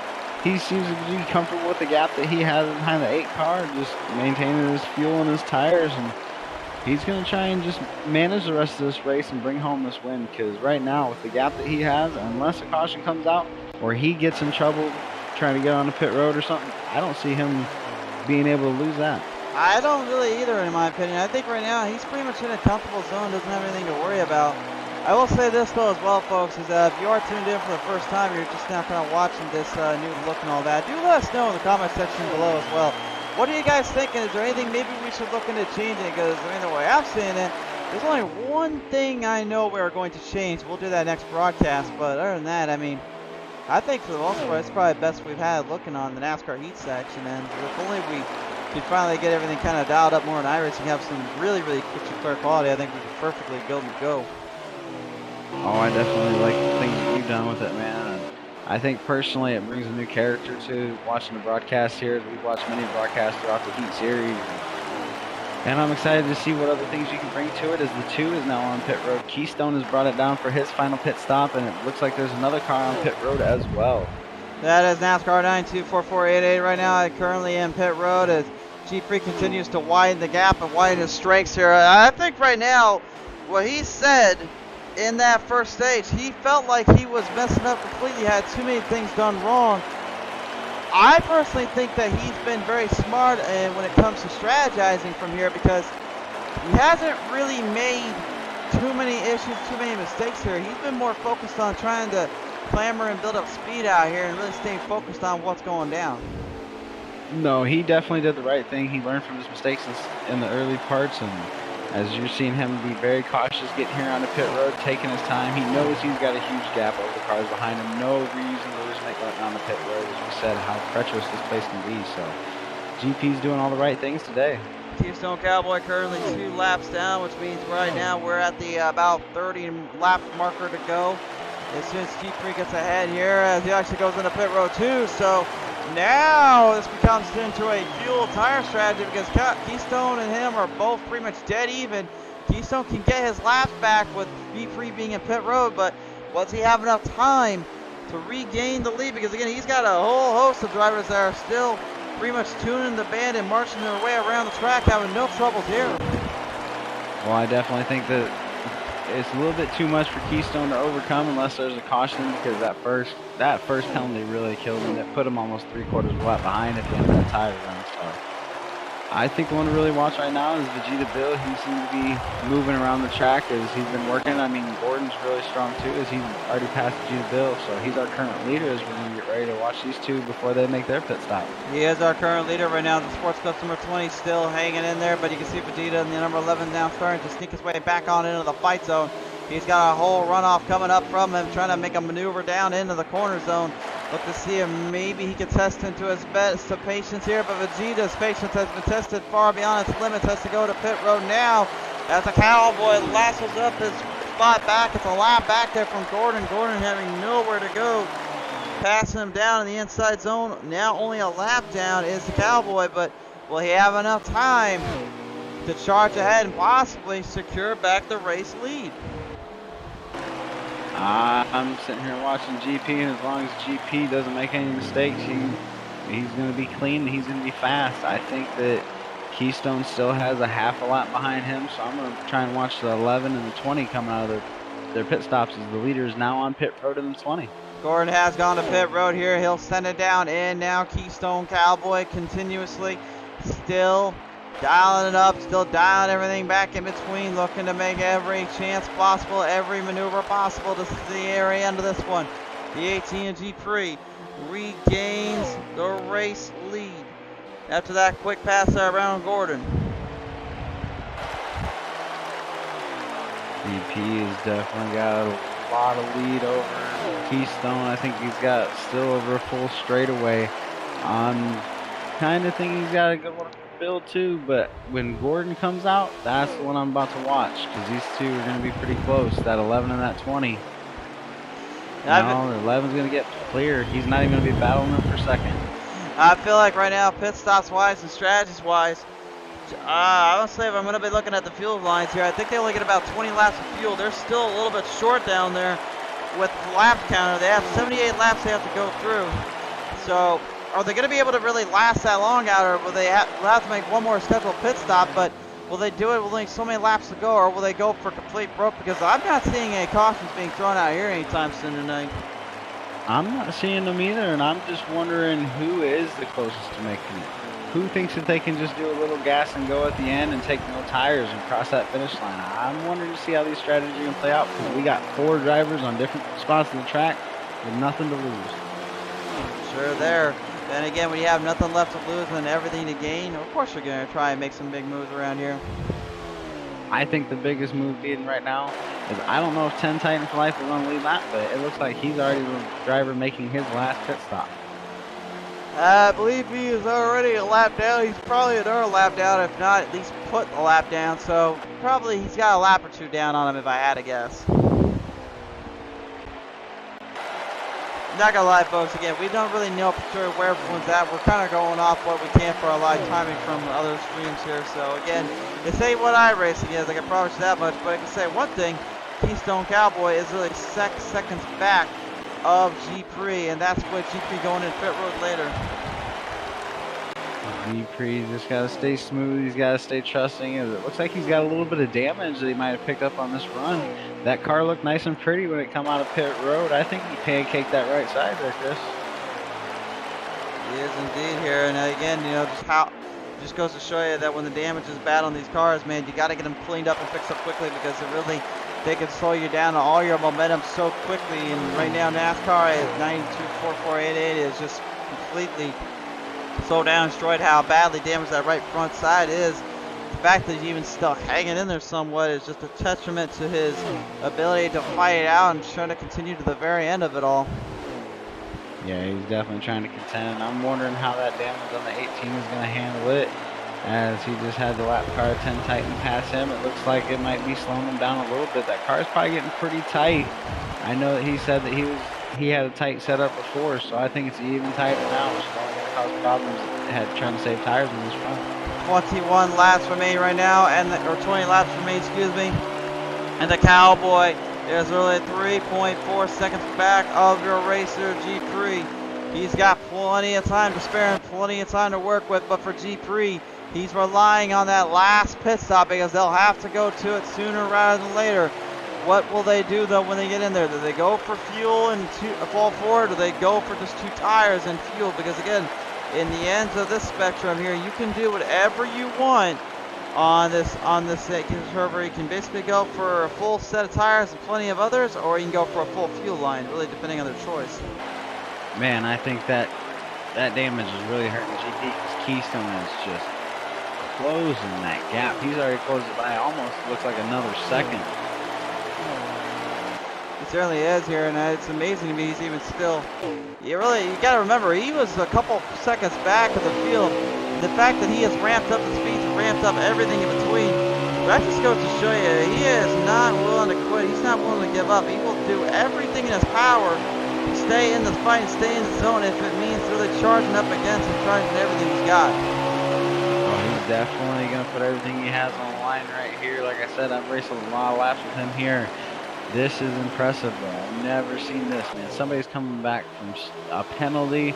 He seems to be comfortable with the gap that he has behind the 8 car, just maintaining his fuel and his tires, and he's going to try and just manage the rest of this race and bring home this win, because right now, with the gap that he has, unless a caution comes out or he gets in trouble trying to get on the pit road or something, I don't see him being able to lose that. I don't really either, in my opinion. I think right now he's pretty much in a comfortable zone, doesn't have anything to worry about. I will say this though as well, folks, is that if you are tuned in for the first time, you're just now kind of watching this new look and all that, do let us know in the comment section below as well. What are you guys thinking? Is there anything maybe we should look into changing? Because I mean, the way I'm seeing it, there's only one thing I know we're going to change. We'll do that next broadcast, but other than that, I mean, I think for the most part, it's probably the best we've had looking on the NASCAR heat section, and if only we could finally get everything kind of dialed up more in iRacing and have some really, really picture clear quality, I think we could perfectly go. Oh, I definitely like the things that you've done with it, man. And I think personally it brings a new character to watching the broadcast here. We've watched many broadcasts throughout the Heat series. And I'm excited to see what other things you can bring to it, as the 2 is now on pit road. Keystone has brought it down for his final pit stop, and it looks like there's another car on pit road as well. That is NASCAR 924488 right now, currently in pit road as G3 continues to widen the gap and widen his strengths here. I think right now, what he said in that first stage, he felt like he was messing up completely, had too many things done wrong. I personally think that he's been very smart when it comes to strategizing from here, because he hasn't really made too many issues, too many mistakes here. He's been more focused on trying to clamor and build up speed out here and really staying focused on what's going down. No, he definitely did the right thing. He learned from his mistakes in the early parts, and as you're seeing him be very cautious getting here on the pit road, taking his time. He knows he's got a huge gap over the cars behind him. No reason to lose it on the pit road, as we said, how treacherous this place can be. So GP's doing all the right things today. Keystone Cowboy currently 2 laps down, which means right now we're at the about 30 lap marker to go. As soon as G3 gets ahead here, as he actually goes into pit road 2, so now this becomes into a fuel tire strategy, because Keystone and him are both pretty much dead even. Keystone can get his laps back with G3 being in pit road, but does he have enough time to regain the lead? Because again, he's got a whole host of drivers that are still pretty much tuning the band and marching their way around the track, having no troubles here. Well, I definitely think that it's a little bit too much for Keystone to overcome unless there's a caution, because that first penalty really killed him. That put him almost 3/4 of a lap behind at the end of that tire run. So I think the one to really watch right now is Vegeta Bill. He seems to be moving around the track as he's been working. I mean, Gordon's really strong too, as he's already passed Vegeta Bill. So he's our current leader as we're going to get ready to watch these two before they make their pit stop. He is our current leader right now. The Sports Customer 20 still hanging in there, but you can see Vegeta in the number 11 now starting to sneak his way back on into the fight zone. He's got a whole runoff coming up from him, trying to make a maneuver down into the corner zone. Look to see if maybe he can test into his best of patience here, but Vegeta's patience has been tested far beyond its limits. Has to go to pit road now as the Cowboy lassos up his spot back. It's a lap back there from Gordon. Gordon having nowhere to go, passing him down in the inside zone. Now only a lap down is the Cowboy, but will he have enough time to charge ahead and possibly secure back the race lead? I'm sitting here watching GP, and as long as GP doesn't make any mistakes, he's going to be clean and he's going to be fast. I think that Keystone still has a half a lap behind him, so I'm going to try and watch the 11 and the 20 come out of their pit stops, as the leader is now on pit road in the 20. Gordon has gone to pit road here. He'll send it down in now. Keystone Cowboy continuously still dialing it up, still dialing everything back in between, looking to make every chance possible, every maneuver possible. This is the very end of this one. The 18 and G3 regains the race lead after that quick pass there around Gordon. GP has definitely got a lot of lead over Keystone. I think he's got still over a full straightaway. I'm kind of thinking he's got a good one build too, but when Gordon comes out, that's the one I'm about to watch, because these two are going to be pretty close, that 11 and that 20. No, the 11's going to get clear. He's not even going to be battling them for second. I feel like right now, pit stops wise and strategies wise, Honestly, if I'm going to be looking at the fuel lines here, I think they only get about 20 laps of fuel. They're still a little bit short down there with the lap counter. They have 78 laps they have to go through. So, are they going to be able to really last that long out, or will they have to make one more scheduled pit stop? But will they do it with only so many laps to go, or will they go for complete broke? Because I'm not seeing any cautions being thrown out here anytime soon tonight. I'm not seeing them either, and I'm just wondering who is the closest to making it. Who thinks that they can just do a little gas and go at the end and take no tires and cross that finish line? I'm wondering to see how these strategies are going to play out, because we got 4 drivers on different spots of the track with nothing to lose. Sure there. Then again, when you have nothing left to lose and everything to gain, of course you're going to try and make some big moves around here. I think the biggest move needed right now is, I don't know if 10 Titan for Life is on the lead lap, but it looks like he's already the driver making his last pit stop. I believe he is already a lap down. He's probably another lap down, if not at least put the lap down. So probably he's got a lap or 2 down on him, if I had to guess. Not gonna lie, folks, again, we don't really know for sure where everyone's at. We're kind of going off what we can for our live timing from other streams here. So again, this ain't what iRacing is, I can promise you that much. But I can say one thing, Keystone Cowboy is really 6 seconds back of G3, and that's what G3 going in pit road later. G3 just got to stay smooth. He's got to stay trusting. It looks like he's got a little bit of damage that he might have picked up on this run. That car looked nice and pretty when it come out of pit road. I think he pancaked that right side there, Chris. He is indeed here, and again, you know, just goes to show you that when the damage is bad on these cars, man, you got to get them cleaned up and fixed up quickly, because they can slow you down on all your momentum so quickly. And right now NASCAR at 92.4488 is just completely so down, destroyed. How badly damaged that right front side is. The fact that he's even still hanging in there somewhat is just a testament to his ability to fight it out and try to continue to the very end of it all. Yeah, he's definitely trying to contend. I'm wondering how that damage on the 18 is going to handle it, as he just had the lap car 10 Titan pass him. It looks like it might be slowing him down a little bit. That car's probably getting pretty tight. I know that he said that he had a tight setup before, so I think it's even tighter now, which is only going to cause problems trying to save tires in this front. 21 laps remain right now, or 20 laps remain, excuse me. And the Cowboy is really 3.4 seconds back of your racer G3. He's got plenty of time to spare and plenty of time to work with, but for G3, he's relying on that last pit stop, because they'll have to go to it sooner rather than later. What will they do though when they get in there? Do they go for fuel and fall forward, or do they go for just 2 tires and fuel? Because again, in the ends of this spectrum here, you can do whatever you want on this server. You can basically go for a full set of tires and plenty of others, or you can go for a full fuel line, really depending on their choice. Man, I think that damage is really hurting GP, because Keystone is just closing that gap. He's already closed it by almost looks like another second. He certainly is here, and it's amazing to me he's even still. You got to remember, he was a couple seconds back of the field. The fact that he has ramped up the speeds and ramped up everything in between, that just goes to show you he is not willing to quit. He's not willing to give up. He will do everything in his power to stay in the fight and stay in the zone if it means really charging up against and charging everything he's got. Oh, he's definitely going to put everything he has on the line right here. Like I said, I've raced a lot of laps with him here. This is impressive, though. I've never seen this, man. Somebody's coming back from a penalty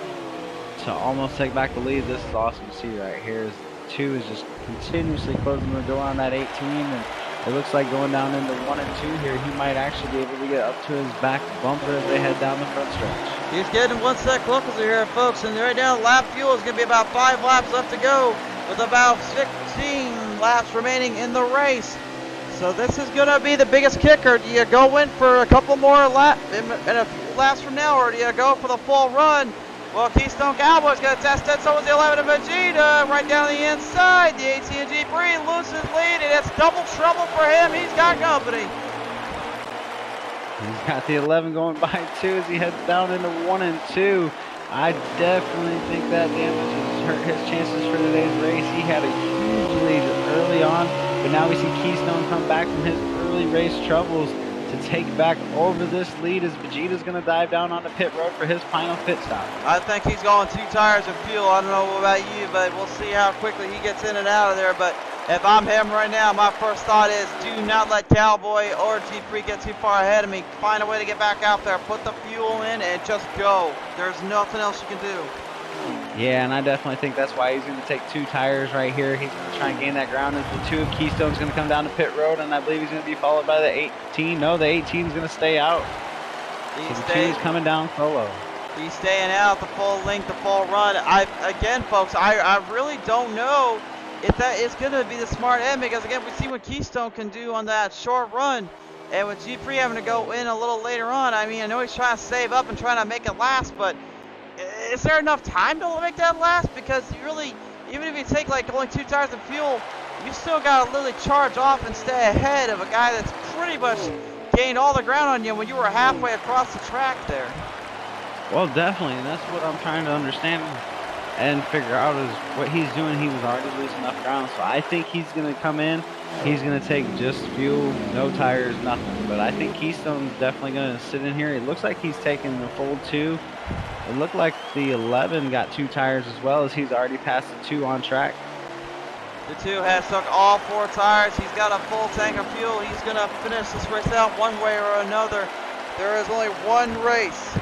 to almost take back the lead. This is awesome to see right here. 2 is just continuously closing the door on that 18, and it looks like going down into 1 and 2 here, he might actually be able to get up to his back bumper as they head down the front stretch. He's getting 1 sec closer here, folks, and right now lap fuel is going to be about 5 laps left to go, with about 16 laps remaining in the race. So this is going to be the biggest kicker. Do you go in for a couple more laps and a few laps from now, or do you go for the full run? Well, Keystone Cowboy's going to test it. So is the 11 of Vegeta right down the inside. The 18 of G3 loses lead, and it's double trouble for him. He's got company. He's got the 11 going by 2 as he heads down into 1 and 2. I definitely think that damage has hurt his chances for today's race. He had a huge lead early on, but now we see Keystone come back from his early race troubles to take back over this lead as Vegeta's going to dive down on the pit road for his final pit stop. I think he's going 2 tires of fuel. I don't know about you, but we'll see how quickly he gets in and out of there. But if I'm him right now, my first thought is do not let Cowboy or G3 get too far ahead of me. Find a way to get back out there, put the fuel in, and just go. There's nothing else you can do. Yeah, and I definitely think that's why he's going to take 2 tires right here. He's going to try and gain that ground as the 2 of Keystone's going to come down to pit road, and I believe he's going to be followed by the 18. No, the 18 is going to stay out. So the 2 is coming down solo. He's staying out the full length, the full run. Again, folks, I really don't know if that is going to be the smart end, because again, we see what Keystone can do on that short run, and with G3 having to go in a little later on. I mean, I know he's trying to save up and trying to make it last, but is there enough time to make that last? Because you really, even if you take like only 2 tires of fuel, you still got to literally charge off and stay ahead of a guy that's pretty much gained all the ground on you when you were halfway across the track there. Well, definitely, and that's what I'm trying to understand and figure out is what he's doing. He was already losing enough ground, so I think he's going to come in. He's going to take just fuel, no tires, nothing. But I think Keystone's definitely going to sit in here. It looks like he's taking the full 2. It looked like the 11 got 2 tires as well, as he's already passed the 2 on track. The 2 has took all 4 tires. He's got a full tank of fuel. He's going to finish this race out one way or another. There is only one race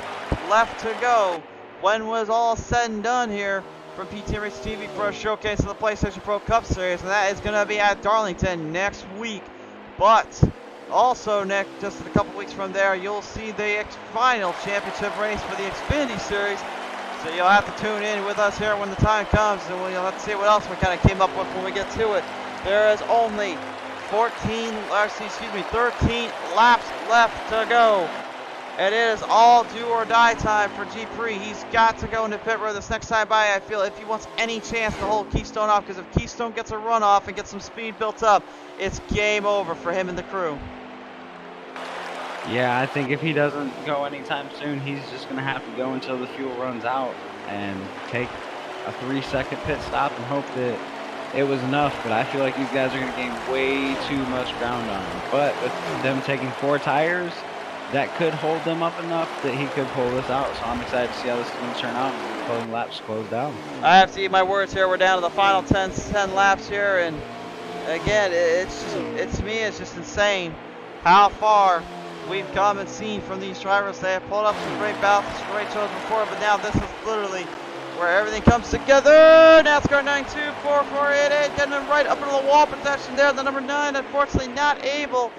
left to go. When was all said and done here from PT Race TV for a showcase of the PlayStation Pro Cup Series, and that is going to be at Darlington next week. But also just a couple weeks from there, you'll see the final championship race for the Xfinity Series. So you'll have to tune in with us here when the time comes, and we'll have to see what else we kind of came up with when we get to it. There is only 13 laps left to go. And it is all do or die time for G3. He's got to go into pit road this next time by, I feel, if he wants any chance to hold Keystone off, because if Keystone gets a run off and gets some speed built up, it's game over for him and the crew. Yeah, I think if he doesn't go anytime soon, he's just going to have to go until the fuel runs out and take a 3-second pit stop and hope that it was enough. But I feel like these guys are going to gain way too much ground on him. But with them taking 4 tires, that could hold them up enough that he could pull this out. So I'm excited to see how this is going to turn out and closing laps close down. I have to eat my words here. We're down to the final 10 laps here, and again, to me, it's just insane how far we've come and seen from these drivers. They have pulled up some great battles, some great shows before, but now this is literally where everything comes together. NASCAR 924488 getting them right up into the wall protection there. The number 9, unfortunately, not able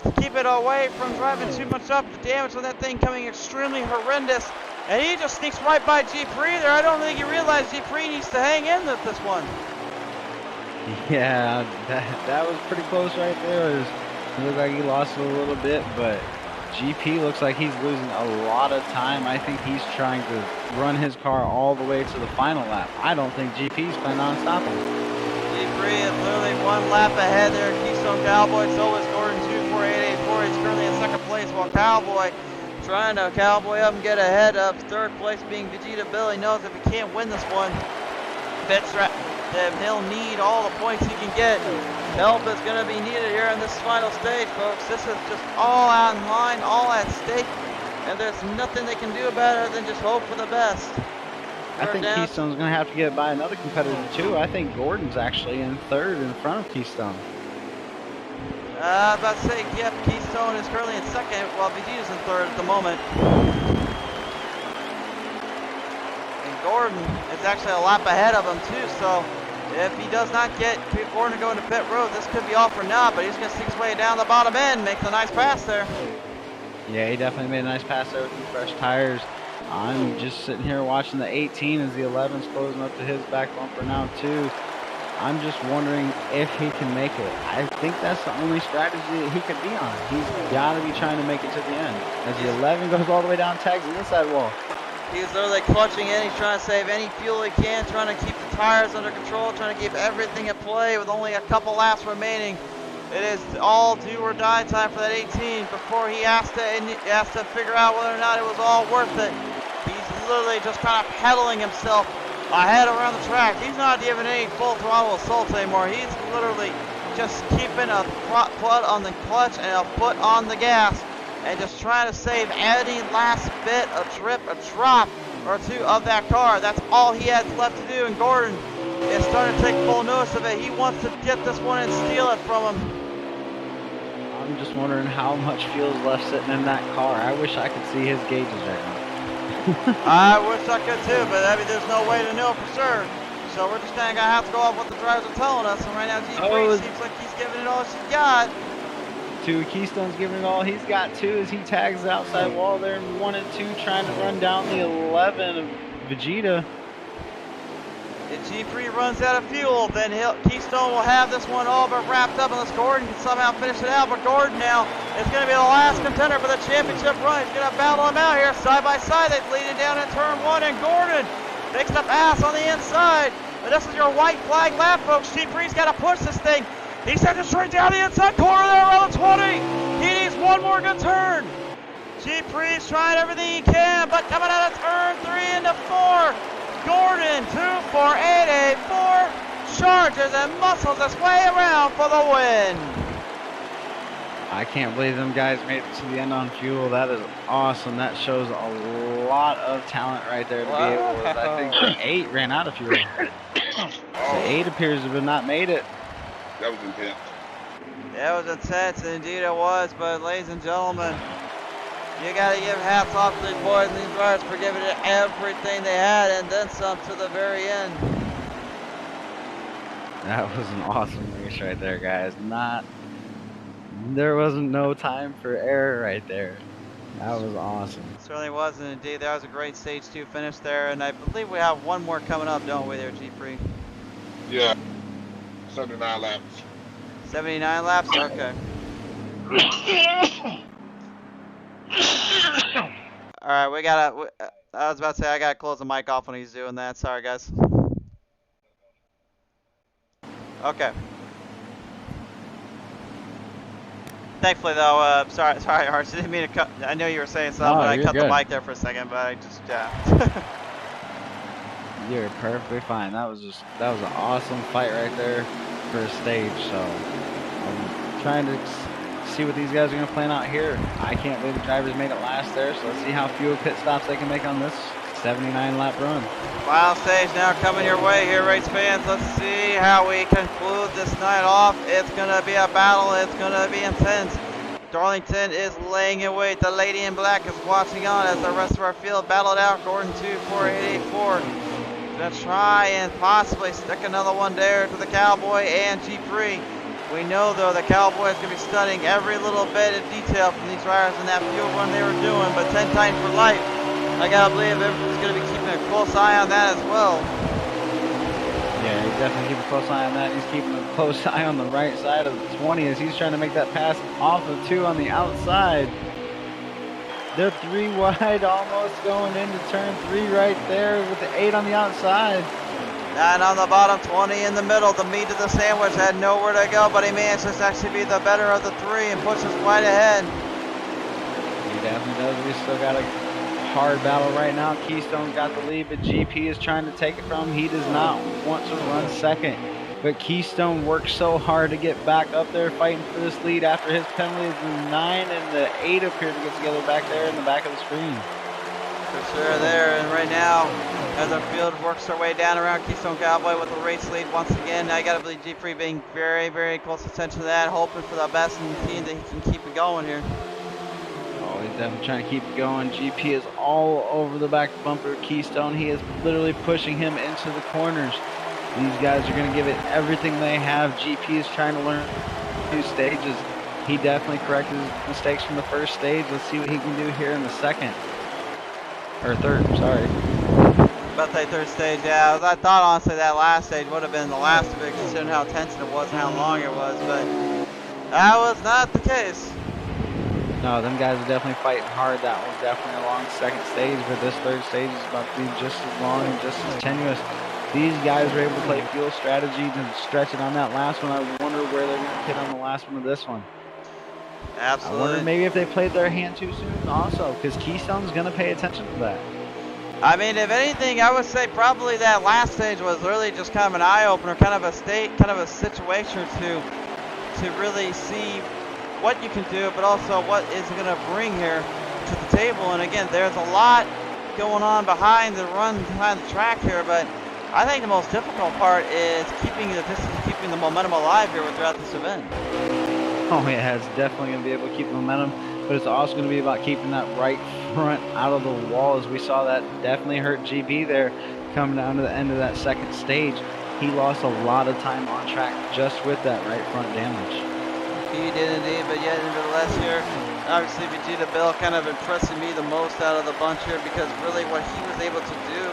to keep it away from driving too much up. The damage on that thing coming extremely horrendous. And he just sneaks right by G3 there. I don't think he realized G3 needs to hang in with this one. Yeah, that was pretty close right there. It looked like he lost it a little bit, but GP looks like he's losing a lot of time. I think he's trying to run his car all the way to the final lap. I don't think GP's planning on stopping. G3 is literally 1 lap ahead there. Keystone Cowboy, so is Gordon 24884. He's currently in 2nd place, while Cowboy trying to cowboy up and get ahead of 3rd place being Vegeta Bill. He knows if he can't win this one, he'll need all the points he can get. Help is going to be needed here in this final stage, folks. This is just all on line, all at stake, and there's nothing they can do about it than just hope for the best. I think Keystone's going to have to get by another competitor too. I think Gordon's actually in 3rd in front of Keystone. I was about to say, yep, Keystone is currently in 2nd, while Vegeta's in 3rd at the moment. And Gordon is actually a lap ahead of him too, so if he does not get Gordon to go into pit road, this could be all for now, but he's going to sneak his way down the bottom end, make the nice pass there. Yeah, he definitely made a nice pass there with the fresh tires. I'm just sitting here watching the 18 as the 11's closing up to his back bumper now too. I'm just wondering if he can make it. I think that's the only strategy that he could be on. He's got to be trying to make it to the end. As the 11 goes all the way down, tags the inside wall. He's literally clutching in. He's trying to save any fuel he can, trying to keep the tires under control, trying to keep everything at play with only a couple laps remaining. It is all do or die time for that 18 before he has to figure out whether or not it was all worth it. He's literally just kind of pedaling himself ahead around the track. He's not giving any full throttle assault anymore. He's literally just keeping a foot on the clutch and a foot on the gas and just trying to save any last bit of trip, a drop or two of that car. That's all he has left to do, and Gordon is starting to take full notice of it. He wants to get this one and steal it from him. I'm just wondering how much fuel is left sitting in that car. I wish I could see his gauges right now. I wish I could too, but I mean, there's no way to know for sure. So we're just kind of going to have to go off what the drivers are telling us. And right now, G3 seems like he's giving it all she's got. Keystone's giving it all he's got too as he tags the outside wall there in 1 and 2, trying to run down the 11 of Vegeta. If G3 runs out of fuel, then Keystone will have this one all but wrapped up unless Gordon can somehow finish it out. But Gordon now is going to be the last contender for the championship run. He's going to battle him out here side by side. They're leading down in turn 1, and Gordon takes the pass on the inside. But this is your white flag lap, folks. G3's got to push this thing. He's heading straight down the inside corner there around the 20. He needs one more good turn. G3's trying everything he can, but coming out of turn 3 into 4. Gordon, 24884, charges and muscles his way around for the win. I can't believe them guys made it to the end on fuel. That is awesome. That shows a lot of talent right there to be able to. I think the 8 ran out of fuel. The 8 appears to have not made it. That was intense. That was intense, indeed it was, but ladies and gentlemen, you got to give hats off to these boys and these drivers for giving it everything they had and then some to the very end. That was an awesome race right there, guys. There wasn't no time for error right there. That was awesome. It certainly was, and indeed that was a great stage 2 finish there, and I believe we have one more coming up, don't we there, G3? Yeah, 79 laps. 79 laps? Okay. Alright, we gotta, I was about to say I gotta close the mic off when he's doing that. Sorry, guys. Okay. Thankfully, though, sorry, Arch, didn't mean to cut. I know you were saying something, but I cut the mic there for a second, but I just, You're perfectly fine. That was an awesome fight right there for a stage. So I'm trying to see what these guys are going to plan out here. I can't believe the drivers made it last there. So let's see how few pit stops they can make on this 79 lap run. Final stage now coming your way here, race fans. Let's see how we conclude this night off. It's going to be a battle. It's going to be intense. Darlington is laying in wait. The lady in black is watching on as the rest of our field battled out. Gordon 24884. Gonna try and possibly stick another one there to the Cowboy and G3. We know though the Cowboy is gonna be studying every little bit of detail from these riders in that fuel run they were doing, but 10 times for life. I gotta believe everyone's gonna be keeping a close eye on that as well. Yeah, he's definitely keeping a close eye on that. He's keeping a close eye on the right side of the 20 as he's trying to make that pass off of 2 on the outside. They're 3 wide, almost going into turn 3 right there with the 8 on the outside. 9 on the bottom, 20 in the middle. The meat of the sandwich had nowhere to go, but he managed to actually be the better of the 3 and pushes wide ahead. He definitely does. We still got a hard battle right now. Keystone's got the lead, but GP is trying to take it from him. He does not want to run second. But Keystone works so hard to get back up there fighting for this lead after his penalties. The 9 and the 8 appear to get together back there in the back of the screen. For sure there, and right now, as our field works their way down around Keystone Cowboy with the race lead once again, I gotta believe G3 being very, very close attention to that, hoping for the best in the team that he can keep it going here. Oh, he's definitely trying to keep it going. GP is all over the back bumper of Keystone. He is literally pushing him into the corners. These guys are going to give it everything they have. GP is trying to learn 2 stages. He definitely corrected his mistakes from the first stage. Let's see what he can do here in the second. Or third, sorry. About to say third stage, yeah. I thought honestly that last stage would have been the last of it, considering how tense it was and how long it was, but that was not the case. No, them guys are definitely fighting hard. That was definitely a long second stage, but this third stage is about to be just as long and just as tenuous. These guys were able to play fuel strategy to stretch it on that last one. I wonder where they're going to hit on the last one of this one. Absolutely. I wonder maybe if they played their hand too soon also, because Keystone's going to pay attention to that. I mean, if anything, I would say probably that last stage was really just kind of an eye-opener, kind of a situation to really see what you can do, but also what is it going to bring here to the table. And again, there's a lot going on behind the run, behind the track here, but I think the most difficult part is keeping the momentum alive here throughout this event. Oh yeah, it's definitely going to be able to keep the momentum, but it's also going to be about keeping that right front out of the wall. As we saw, that definitely hurt GB there coming down to the end of that second stage. He lost a lot of time on track just with that right front damage. He did indeed, but yet nevertheless here, obviously Vegeta Bill kind of impressing me the most out of the bunch here, because really what he was able to do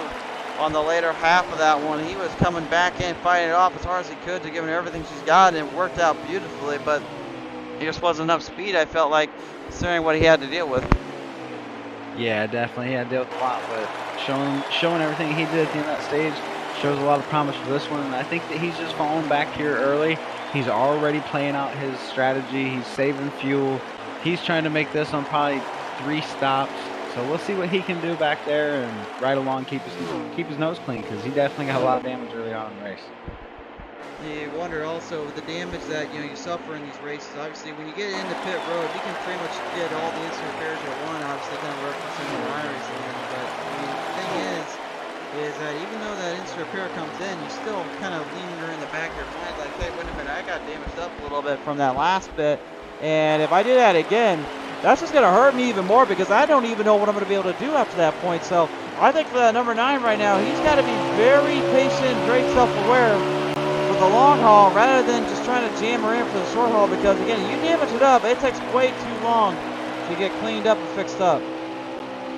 on the later half of that one, he was coming back in, fighting it off as hard as he could to give her everything she's got, and it worked out beautifully, but there just wasn't enough speed, I felt like, considering what he had to deal with. Yeah, definitely. He had to deal with a lot, but showing everything he did at the end of that stage shows a lot of promise for this one. And I think that he's just falling back here early. He's already playing out his strategy. He's saving fuel. He's trying to make this on probably 3 stops. So we'll see what he can do back there and right along keep his nose clean, because he definitely got a lot of damage early on in the race. You wonder also the damage that you suffer in these races. Obviously, when you get into pit road, you can pretty much get all the instant repairs you want. Obviously, kind of referencing the Ryries again. But I mean, the thing is that even though that instant repair comes in, you still kind of linger in the back of your mind, like, hey, wait a minute, I got damaged up a little bit from that last bit, and if I do that again, that's just going to hurt me even more, because I don't even know what I'm going to be able to do after that point. So I think for that number 9 right now, he's got to be very patient, very self-aware the long haul, rather than just trying to jam her in for the short haul, because again, you damage it up, it takes way too long to get cleaned up and fixed up.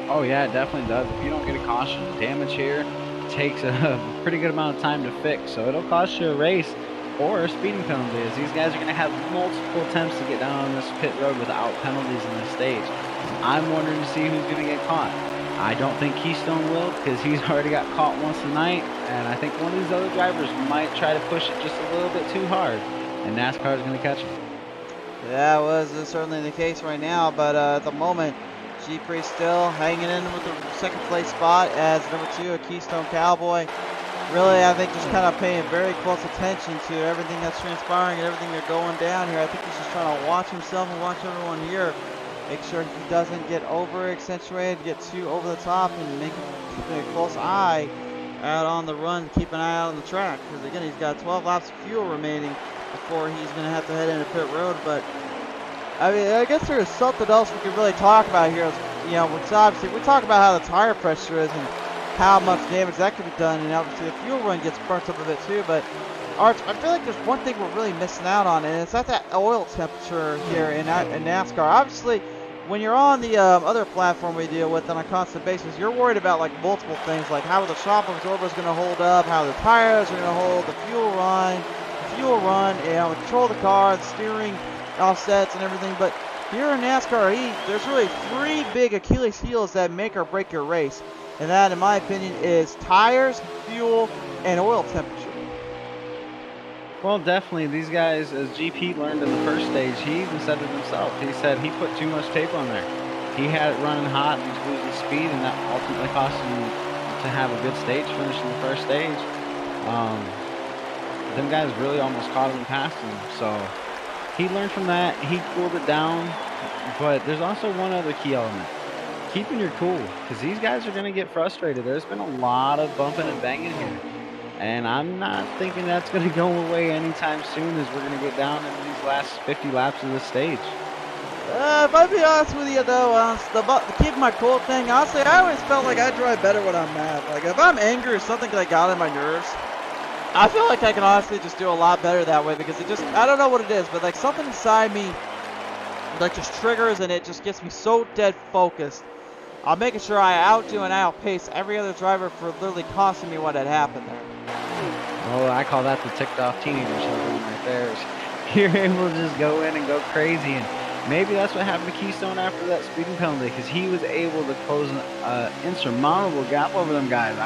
Oh yeah, it definitely does. If you don't get a caution, damage here takes a pretty good amount of time to fix, so it'll cost you a race or a speeding penalty, as these guys are going to have multiple attempts to get down on this pit road without penalties in this stage. I'm wondering to see who's going to get caught. I don't think Keystone will, because he's already got caught once tonight, and I think one of these other drivers might try to push it just a little bit too hard, and NASCAR is going to catch him. That was certainly the case right now, but at the moment, G-Free still hanging in with the second place spot as number 2, a Keystone Cowboy. Really, I think just kind of paying very close attention to everything that's transpiring and everything that's going down here. I think he's just trying to watch himself and watch everyone here. Make sure he doesn't get over-accentuated, get too over the top, and keeping a close eye out on the run, keep an eye out on the track. Because again, he's got 12 laps of fuel remaining before he's going to have to head into pit road. But I mean, I guess there's something else we could really talk about here. Which obviously we talk about how the tire pressure is and how much damage that could be done, and obviously the fuel run gets burnt up a bit too. But Arch, I feel like there's one thing we're really missing out on, and it's at that oil temperature here in NASCAR. Obviously, when you're on the other platform we deal with on a constant basis, you're worried about like multiple things, like how the shock absorber is going to hold up, how the tires are going to hold, the fuel run, control the car, the steering offsets and everything. But here in NASCAR Heat, there's really 3 big Achilles heels that make or break your race, and that, in my opinion, is tires, fuel, and oil temperature. Well, definitely, these guys, as GP learned in the first stage, he even said it himself. He said he put too much tape on there. He had it running hot and was losing speed, and that ultimately cost him to have a good stage finish in the first stage. Them guys really almost caught him and passed him. So he learned from that. He cooled it down. But there's also one other key element. Keeping your cool, because these guys are going to get frustrated. There's been a lot of bumping and banging here. And I'm not thinking that's going to go away anytime soon, as we're going to get down into these last 50 laps of this stage. If I be honest with you though, the keep my cool thing, honestly, I always felt like I drive better when I'm mad. Like if I'm angry or something that got on my nerves, I feel like I can honestly just do a lot better that way, because it just, I don't know what it is, but like something inside me like just triggers, and it just gets me so dead focused. I'm making sure I outdo and outpace every other driver for literally costing me what had happened there. Oh, I call that the ticked off teenager syndrome right there. You're able to just go in and go crazy, and maybe that's what happened to Keystone after that speeding penalty, because he was able to close an insurmountable gap over them guys.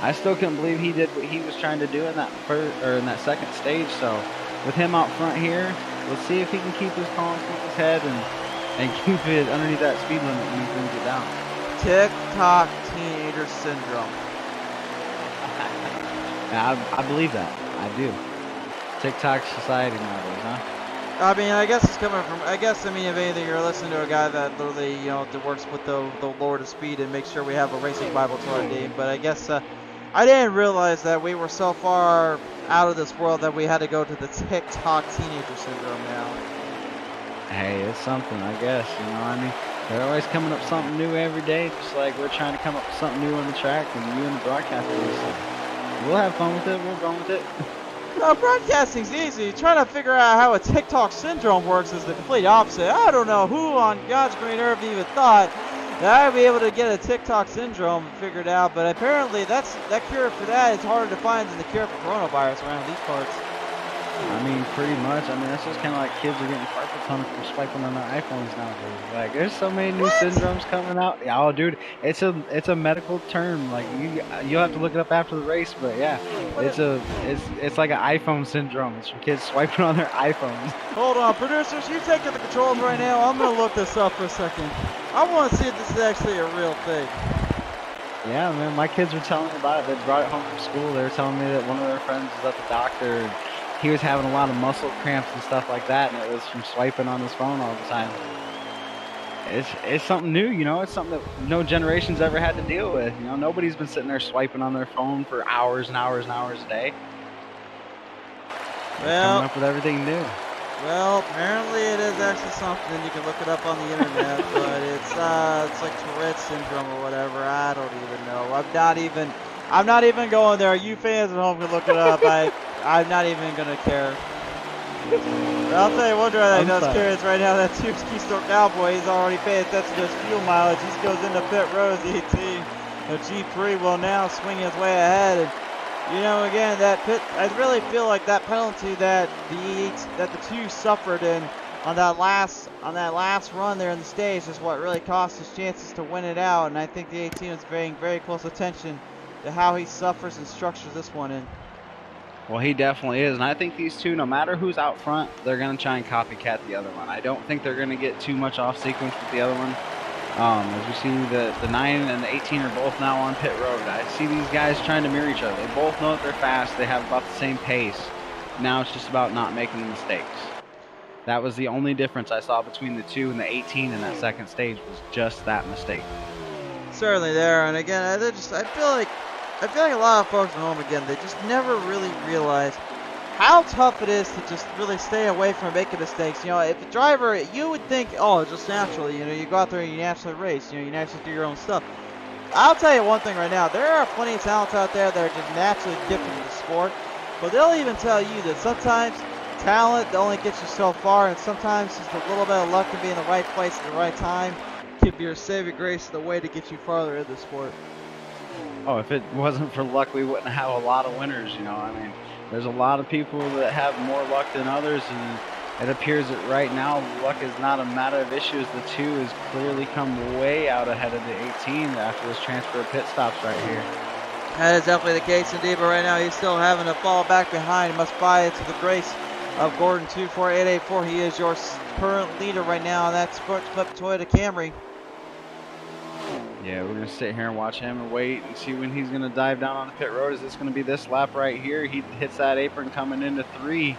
I still couldn't believe he did what he was trying to do in that second stage. So with him out front here, let's see if he can keep his calm, keep his head, and keep it underneath that speed limit when he brings it down. Tick-tock teenager syndrome. Yeah, I believe that. I do. TikTok society nowadays, huh? I mean, I guess it's coming from. I guess I mean, if anything, you're listening to a guy that literally, that works with the Lord of Speed and makes sure we have a racing Bible to our name. But I guess I didn't realize that we were so far out of this world that we had to go to the TikTok teenager syndrome now. Hey, it's something, I guess. I mean, they're always coming up something new every day, just like we're trying to come up with something new on the track, and you and the broadcasters. So we'll have fun with it. We're going with it. No, broadcasting's easy. Trying to figure out how a TikTok syndrome works is the complete opposite. I don't know who on God's green earth even thought that I'd be able to get a TikTok syndrome figured out, but apparently that cure for that is harder to find than the cure for coronavirus around these parts. I mean, pretty much. I mean, that's just kind of like kids are getting carpal tunnel from swiping on their iPhones nowadays. Like, there's so many new syndromes coming out. Yeah, oh, dude, it's a medical term. Like, you'll have to look it up after the race, but yeah, it's like an iPhone syndrome. It's from kids swiping on their iPhones. Hold on, producers, you taking the controls right now. I'm gonna look this up for a second. I want to see if this is actually a real thing. Yeah, man, my kids were telling me about it. They brought it home from school. They were telling me that one of their friends was at the doctor. And he was having a lot of muscle cramps and stuff like that, and it was from swiping on his phone all the time. It's something new, It's something that no generation's ever had to deal with. Nobody's been sitting there swiping on their phone for hours and hours and hours a day. They're coming up with everything new. Well, apparently it is actually something. You can look it up on the internet, but it's like Tourette's syndrome or whatever. I don't even know. I'm not even going there. You fans at home can look it up. I'm not even gonna care. But I'll tell you one driver that does care is right now that Tubes Keystone Cowboy. He's already paying attention to his fuel mileage. He goes into pit road as the 18. The G3 will now swing his way ahead. And again, that pit. I really feel like that penalty that the two suffered on that last run there in the stage is what really cost his chances to win it out. And I think the 18 is paying very close attention to how he suffers and structures this one in. Well, he definitely is, and I think these two, no matter who's out front, they're going to try and copycat the other one. I don't think they're going to get too much off sequence with the other one. As we see, the 9 and the 18 are both now on pit road. I see these guys trying to mirror each other. They both know that they're fast. They have about the same pace. Now it's just about not making the mistakes. That was the only difference I saw between the 2 and the 18 in that second stage was just that mistake. Certainly there, and again, I feel like a lot of folks at home, again, they just never really realize how tough it is to just really stay away from making mistakes. If a driver, you would think, oh, just naturally, you go out there and you naturally race, you naturally do your own stuff. I'll tell you one thing right now, there are plenty of talents out there that are just naturally gifted to the sport, but they'll even tell you that sometimes talent only gets you so far, and sometimes just a little bit of luck to be in the right place at the right time can be your saving grace, the way to get you farther in the sport. Oh, if it wasn't for luck, we wouldn't have a lot of winners, I mean, there's a lot of people that have more luck than others, and it appears that right now luck is not a matter of issues. The 2 has clearly come way out ahead of the 18 after this transfer of pit stops right here. That is definitely the case indeed, but right now he's still having to fall back behind. He must buy it to the grace of Gordon 24884. He is your current leader right now on that Sports Clip Toyota Camry. Yeah, we're going to sit here and watch him and wait and see when he's going to dive down on the pit road. Is this going to be this lap right here? He hits that apron coming into 3.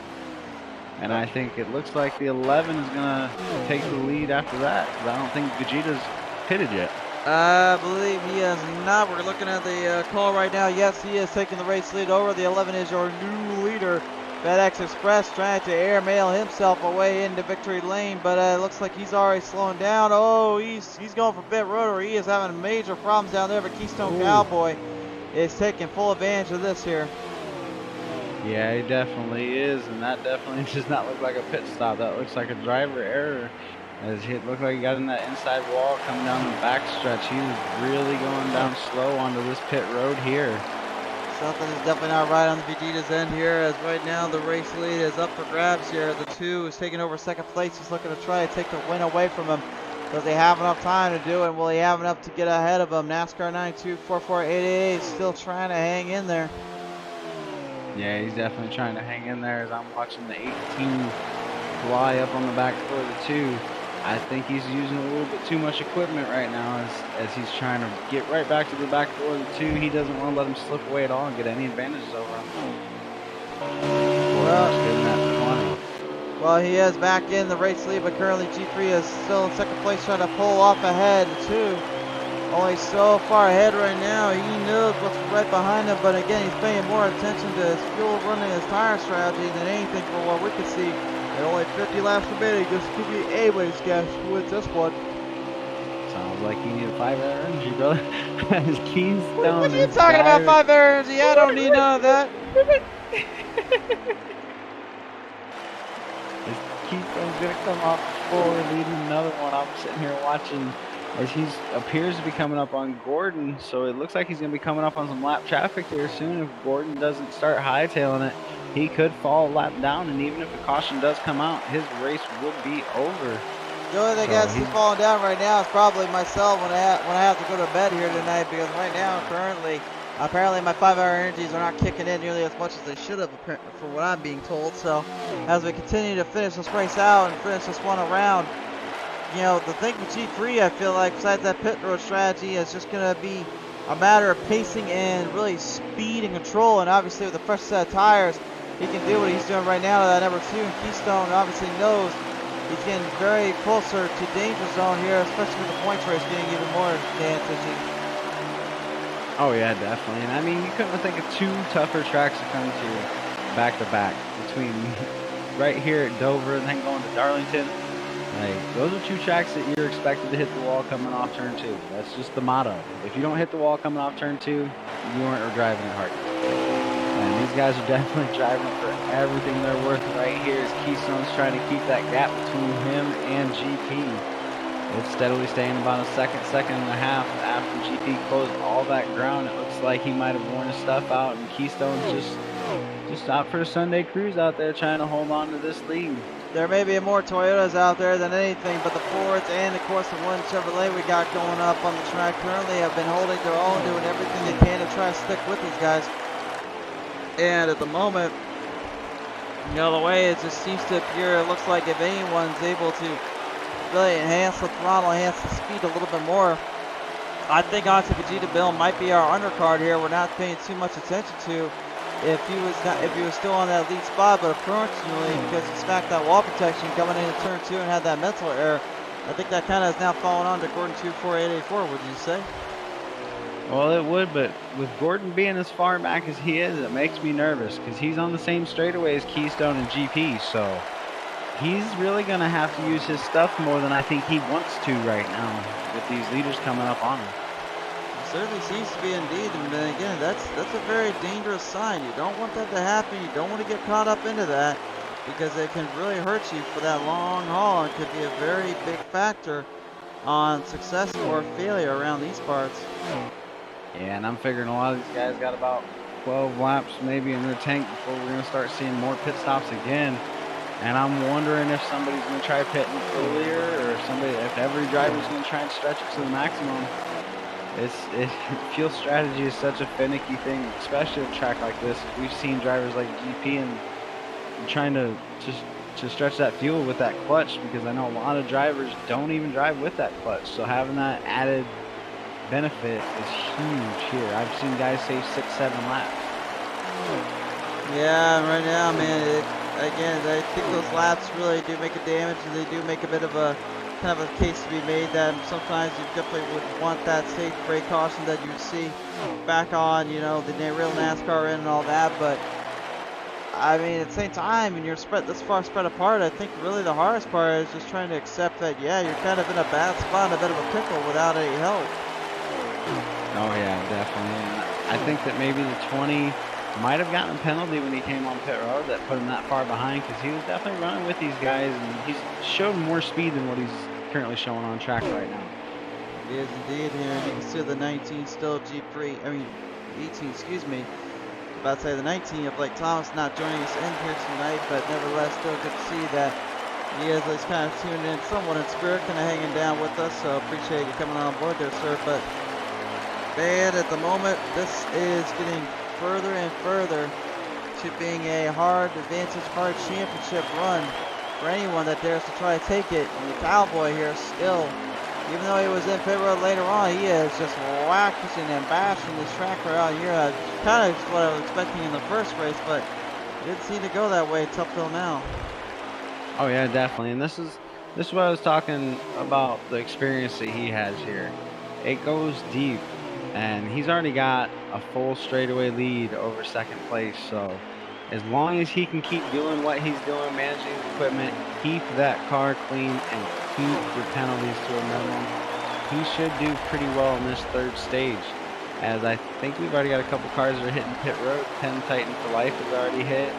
And I think it looks like the 11 is going to take the lead after that, because I don't think Vegeta's pitted yet. I believe he is not. We're looking at the call right now. Yes, he is taking the race lead over. The 11 is your new leader. FedEx Express trying to airmail himself away into victory lane, but it looks like he's already slowing down. Oh, he's going for pit road, or he is having major problems down there, but Keystone Cowboy is taking full advantage of this here. Yeah, he definitely is, and that definitely does not look like a pit stop. That looks like a driver error, as it looked like he got in that inside wall coming down the back stretch. He was really going down slow onto this pit road here. Something is definitely not right on the Vegeta's end here, as right now the race lead is up for grabs here. The 2 is taking over second place. He's looking to try to take the win away from him. Does he have enough time to do it? Will he have enough to get ahead of him? NASCAR 9244888 is still trying to hang in there. Yeah, he's definitely trying to hang in there as I'm watching the 18 fly up on the back for the 2. I think he's using a little bit too much equipment right now as he's trying to get right back to the back door of the 2. He doesn't want to let him slip away at all and get any advantages over him. Well, Well, he is back in the race lead, but currently G3 is still in second place, trying to pull off ahead too. Only so far ahead right now. He knows what's right behind him, but again, he's paying more attention to his fuel running, his tire strategy than anything from what we can see. And only 50 laps remaining. This could be Aways guess who wins this one. Sounds like you need a 5-hour energy, brother. His Keystone. What are you talking about, 5-hour energy? I don't need none of that. His Keystone's gonna come off forward, leading another one. I'm sitting here watching as he appears to be coming up on Gordon. So it looks like he's gonna be coming up on some lap traffic here soon. If Gordon doesn't start hightailing it, he could fall a lap down, and even if a caution does come out, his race would be over. The only thing that's falling down right now is probably myself when I have to go to bed here tonight, because right now, currently, apparently my 5-hour energies are not kicking in nearly as much as they should have, for what I'm being told. So as we continue to finish this race out and finish this one around, you know, the thing with G3, I feel like, besides that pit road strategy, is just going to be a matter of pacing and really speed and control. And obviously with the fresh set of tires, he can do what he's doing right now to that number 2. And Keystone obviously knows he's getting very closer to danger zone here, especially with the points race getting even more advantaging. Oh yeah, definitely. And I mean, you couldn't think of 2 tougher tracks to come to back to back between right here at Dover and then going to Darlington. Like, those are 2 tracks that you're expected to hit the wall coming off turn 2. That's just the motto. If you don't hit the wall coming off turn 2, you aren't driving it hard. And these guys are definitely driving it for everything they're worth right here as Keystone's trying to keep that gap between him and GP. It's steadily staying about a second and a half after GP closed all that ground. It looks like he might have worn his stuff out, and Keystone's just out for a Sunday cruise out there trying to hold on to this lead. There may be more Toyotas out there than anything, but the Fords and, of course, the one Chevrolet we got going up on the track currently have been holding their own, doing everything they can to try to stick with these guys. And at the moment, you know, the way it just seems to appear, it looks like if anyone's able to really enhance the throttle, enhance the speed a little bit more, I think honestly Vegeta Bill might be our undercard here. We're not paying too much attention to if he was still on that lead spot, but unfortunately, because he smacked that wall protection coming into turn 2 and had that mental error, I think that kind of has now fallen on to Gordon 24884, would you say? Well, it would, but with Gordon being as far back as he is, it makes me nervous because he's on the same straightaway as Keystone and GP, so he's really going to have to use his stuff more than I think he wants to right now with these leaders coming up on him. It certainly seems to be indeed, and again, that's a very dangerous sign. You don't want that to happen. You don't want to get caught up into that because it can really hurt you for that long haul and could be a very big factor on success or failure around these parts. Yeah, and I'm figuring a lot of these guys got about 12 laps maybe in their tank before we're going to start seeing more pit stops again. And I'm wondering if somebody's going to try pitting earlier or if every driver's going to try and stretch it to the maximum. Fuel strategy is such a finicky thing, especially at a track like this. We've seen drivers like GP and trying to stretch that fuel with that clutch, because I know a lot of drivers don't even drive with that clutch. So having that added benefit is huge here. I've seen guys save 6-7 laps. Yeah, right now, man, again, I think those laps really do make a damage, and they do make a bit of a kind of a case to be made that sometimes you definitely would want that safe brake caution that you see back on, you know, the real NASCAR in and all that. But I mean, at the same time, when you're spread this far spread apart, I think really the hardest part is just trying to accept that, yeah, you're kind of in a bad spot, a bit of a pickle without any help. Oh yeah, definitely. And I think that maybe the 20 might have gotten a penalty when he came on pit road that put him that far behind, because he was definitely running with these guys, and he's showed more speed than what he's currently showing on track right now. He is indeed here, and you can see the 19 still G3, I mean 18, excuse me. About to say the 19 of Blake Thomas not joining us in here tonight, but nevertheless still good to see that he is at least kind of tuned in somewhat in spirit, kind of hanging down with us, so appreciate you coming on board there, sir. But man, at the moment, this is getting further and further to being a hard advantage, hard championship run for anyone that dares to try to take it. And the Cowboy here still, even though he was in pit road later on, he is just whacking and bashing this track around here. Kind of what I was expecting in the first race, but it didn't seem to go that way up till now. Oh yeah, definitely. And this is what I was talking about, the experience that he has here. It goes deep, and he's already got a full straightaway lead over second place. So as long as he can keep doing what he's doing, managing his equipment, keep that car clean, and keep your penalties to a minimum, he should do pretty well in this third stage. As I think we've already got a couple cars that are hitting pit road. 10 Titan for life is already hit.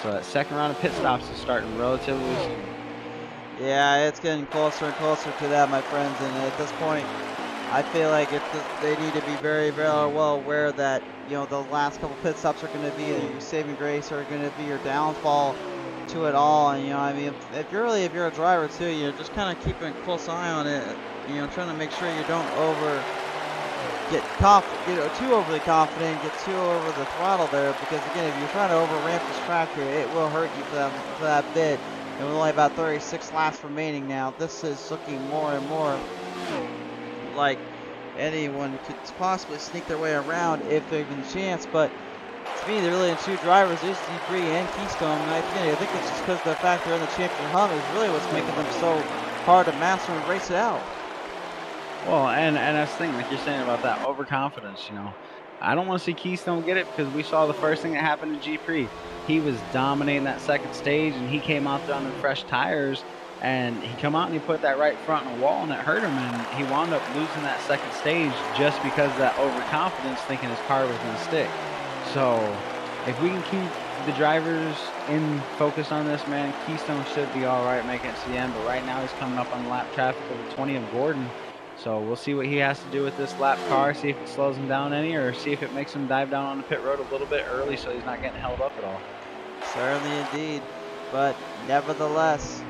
So that second round of pit stops is starting relatively soon. Yeah, it's getting closer and closer to that, my friends. And at this point, I feel like they need to be very, very well aware that, you know, the last couple pit stops are going to be either your saving grace or going to be your downfall to it all. And, you know, I mean, if you're a driver too, you're just kind of keeping a close eye on it, you know, trying to make sure you don't get too overly confident, get too over the throttle there, because again, if you're trying to over ramp this track here, it will hurt you for that bit. And with only about 36 laps remaining now, this is looking more and more like anyone could possibly sneak their way around if they're given a chance. But to me, they're really in two drivers, is G3 and Keystone. And I think it's just because the fact they're in the championship hunt is really what's making them so hard to master and race it out. Well, and that's the thing, like you're saying about that overconfidence, you know. I don't want to see Keystone get it because we saw the first thing that happened to G3. He was dominating that second stage, and he came out there on the fresh tires, and he come out and he put that right front on the wall, and it hurt him, and he wound up losing that second stage just because of that overconfidence, thinking his car was going to stick. So if we can keep the drivers in focus on this, man, Keystone should be all right making it to the end. But right now he's coming up on lap traffic over 20 of Gordon. So we'll see what he has to do with this lap car, see if it slows him down any, or see if it makes him dive down on the pit road a little bit early so he's not getting held up at all. Certainly indeed. But nevertheless,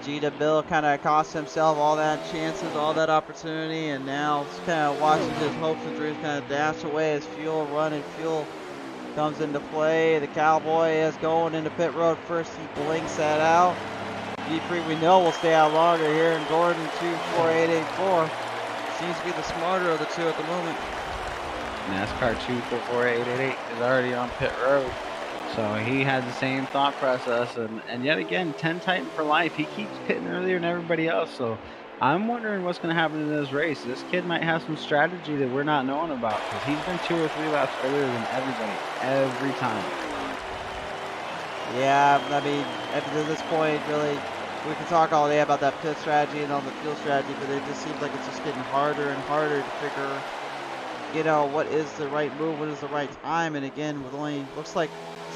Gita Bill kind of cost himself all that chances, all that opportunity, and now he's kind of watching his hopes and dreams kind of dash away as fuel comes into play. The Cowboy is going into pit road first. He blinks that out. G3 we know will stay out longer here, and Gordon 24884 seems to be the smarter of the two at the moment. NASCAR 244888 is already on pit road. So he had the same thought process, and yet again, 10 Titan for life. He keeps pitting earlier than everybody else. So I'm wondering what's going to happen in this race. This kid might have some strategy that we're not knowing about, because he's been 2 or 3 laps earlier than everybody, every time. Yeah, I mean, at this point, really, we can talk all day about that pit strategy and all the fuel strategy, but it just seems like it's just getting harder and harder to figure, you know, what is the right move, what is the right time. And again, with only, looks like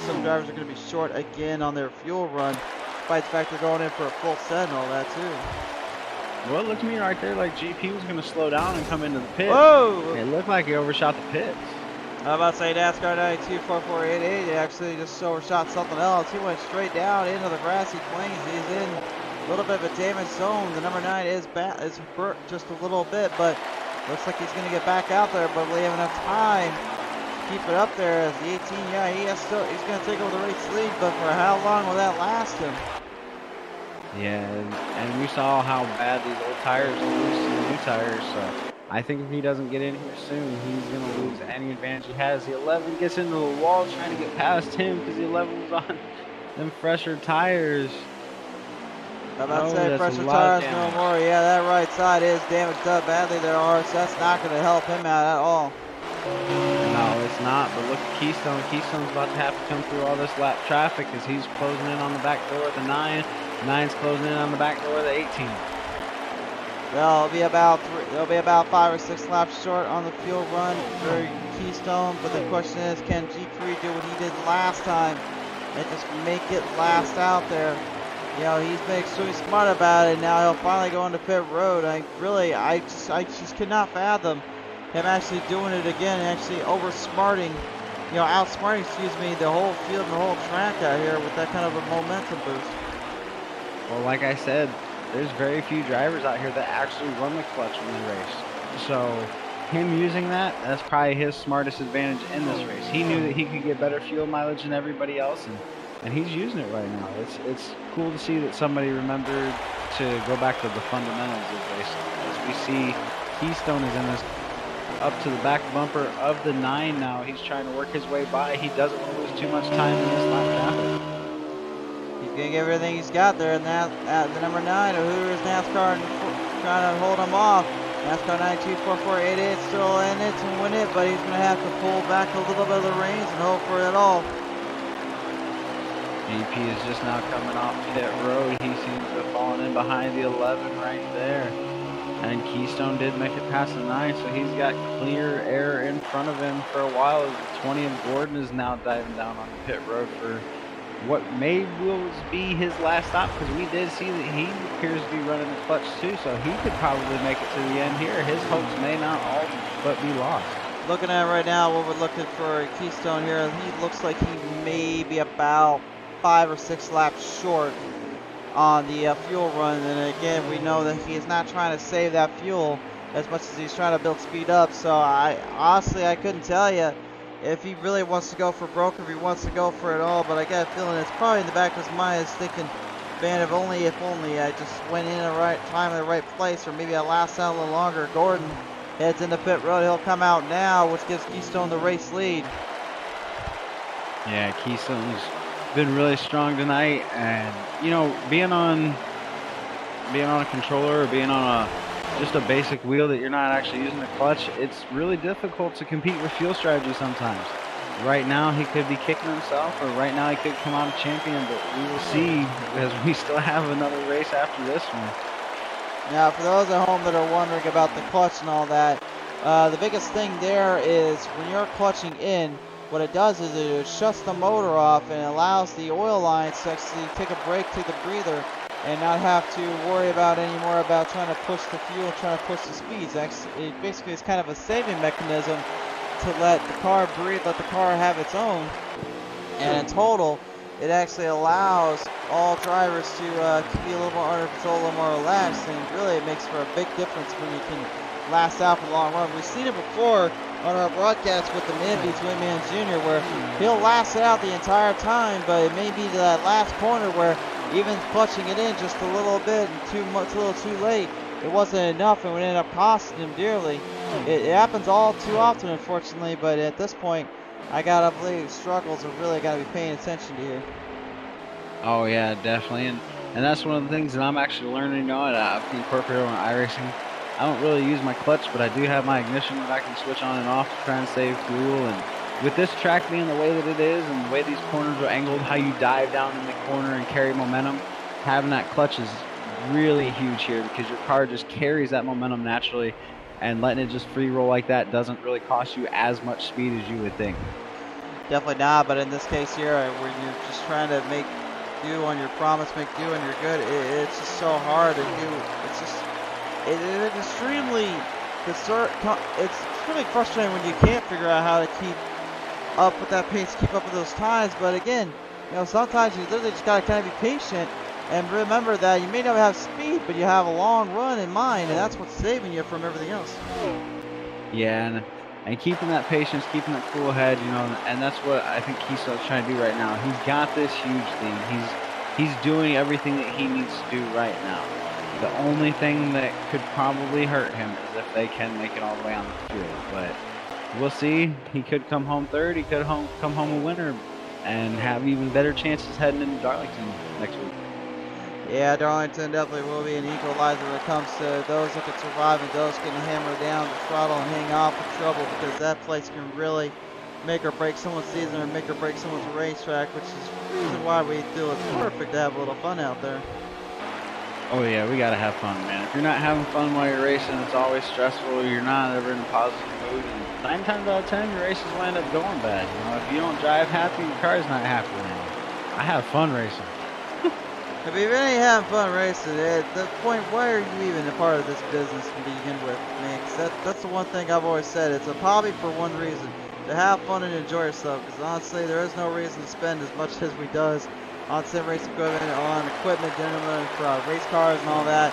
some drivers are going to be short again on their fuel run, despite the fact they're going in for a full set and all that too. Well, it looked to me right there like GP was going to slow down and come into the pit. Whoa! It looked like he overshot the pits. I'm about to say NASCAR 924488 actually just overshot something else. He went straight down into the grassy plains. He's in a little bit of a damaged zone. The number 9 is hurt just a little bit, but looks like he's going to get back out there, but we have enough time to keep it up there. As the 18, yeah, he's going to take over the race lead, but for how long will that last him? Yeah, and we saw how bad these old tires lose to the new tires, so I think if he doesn't get in here soon, he's going to lose any advantage he has. The 11 gets into the wall trying to get past him because the 11 was on them fresher tires. I'm about to say fresher tires no more. Yeah, that right side is damaged up badly there, Ars. That's not going to help him out at all. No, it's not, but look at Keystone. Keystone's about to have to come through all this lap traffic as he's closing in on the back door of the 9. 9's closing in on the back door of the 18. They'll be about 5 or 6 laps short on the fuel run for Keystone, but the question is, can G3 do what he did last time and just make it last out there? You know, he's been extremely smart about it. Now he'll finally go into pit road. I just could not fathom him actually doing it again, actually outsmarting the whole field and the whole track out here with that kind of a momentum boost. Well, like I said, there's very few drivers out here that actually run the clutch when they race. So him using that's probably his smartest advantage in this race. He knew that he could get better fuel mileage than everybody else, and he's using it right now. It's cool to see that somebody remembered to go back to the fundamentals of racing. As we see, Keystone is in this up to the back bumper of the 9 now. He's trying to work his way by. He doesn't want to lose too much time in this lap traffic. He gonna give everything he's got there, and that at the number 9 of Hooters NASCAR trying to hold him off. NASCAR 924488 still in it to win it, but he's gonna have to pull back a little bit of the reins and hope for it all. GP is just now coming off pit road. He seems to have fallen in behind the 11 right there. And Keystone did make it past the 9, so he's got clear air in front of him for a while. The 20 of Gordon is now diving down on the pit road for what may be his last stop, because we did see that he appears to be running the clutch too, so he could probably make it to the end here. His hopes may not all but be lost. Looking at right now what we're looking for Keystone here, he looks like he may be about 5 or 6 laps short on the fuel run, and again we know that he is not trying to save that fuel as much as he's trying to build speed up. So I honestly couldn't tell you if he really wants to go for broke, if he wants to go for it all, but I got a feeling it's probably in the back of his mind is thinking, man, if only I just went in at the right time in the right place, or maybe I last out a little longer. Gordon heads into pit road. He'll come out now, which gives Keystone the race lead. Yeah, Keystone's been really strong tonight, and you know, being on a controller or being on just a basic wheel that you're not actually using the clutch, it's really difficult to compete with fuel strategy sometimes. Right now he could be kicking himself, or right now he could come out a champion, but we will see, because we still have another race after this one. Now, for those at home that are wondering about the clutch and all that, the biggest thing there is when you're clutching in, what it does is it shuts the motor off and allows the oil lines to actually take a break to the breather and not have to worry about anymore about trying to push the fuel, trying to push the speeds. It basically is kind of a saving mechanism to let the car breathe, let the car have its own. And in total, it actually allows all drivers to be a little more under control, a little more relaxed, and really it makes for a big difference when you can last out for the long run. We've seen it before on our broadcast with the Manbeats Wingman Jr., where he'll last it out the entire time, but it may be to that last corner where even clutching it in just a little bit and a little too late, it wasn't enough and would end up costing him dearly. It happens all too often, unfortunately, but at this point, I gotta believe struggles are really gotta be paying attention to here. Oh yeah, definitely, and that's one of the things that I'm actually learning on. I've incorporated on iRacing. I don't really use my clutch, but I do have my ignition that I can switch on and off to try and save fuel. And with this track being the way that it is and the way these corners are angled, how you dive down in the corner and carry momentum, having that clutch is really huge here, because your car just carries that momentum naturally, and letting it just free roll like that doesn't really cost you as much speed as you would think. Definitely not, but in this case here, where you're just trying to make do on your promise, make do on your good, it's just so hard to do. It's just it's extremely frustrating when you can't figure out how to keep up with that pace, keep up with those times. But again, you know, sometimes you literally just gotta kind of be patient and remember that you may not have speed, but you have a long run in mind, and that's what's saving you from everything else. Yeah, and keeping that patience, keeping that cool head, you know, and that's what I think Keystone's trying to do right now. He's got this huge thing. He's doing everything that he needs to do right now. The only thing that could probably hurt him is if they can make it all the way on the field. But we'll see. He could come home third. He could come home a winner and have even better chances heading into Darlington next week. Yeah, Darlington definitely will be an equalizer when it comes to those that can survive and those getting hammered down the throttle and hang off with trouble, because that place can really make or break someone's season or make or break someone's racetrack, which is the reason why we feel it's perfect to have a little fun out there. Oh yeah, we gotta have fun, man. If you're not having fun while you're racing, it's always stressful. You're not ever in a positive mood, and 9 times out of 10, your races will end up going bad. You know, if you don't drive happy, your car's not happy. I have fun racing. If you really having fun racing, at the point, why are you even a part of this business to begin with, man? 'Cause that's the one thing I've always said. It's a hobby for one reason, to have fun and enjoy yourself. Because honestly, there is no reason to spend as much as we does on sim race equipment, on equipment, gentlemen, for race cars and all that.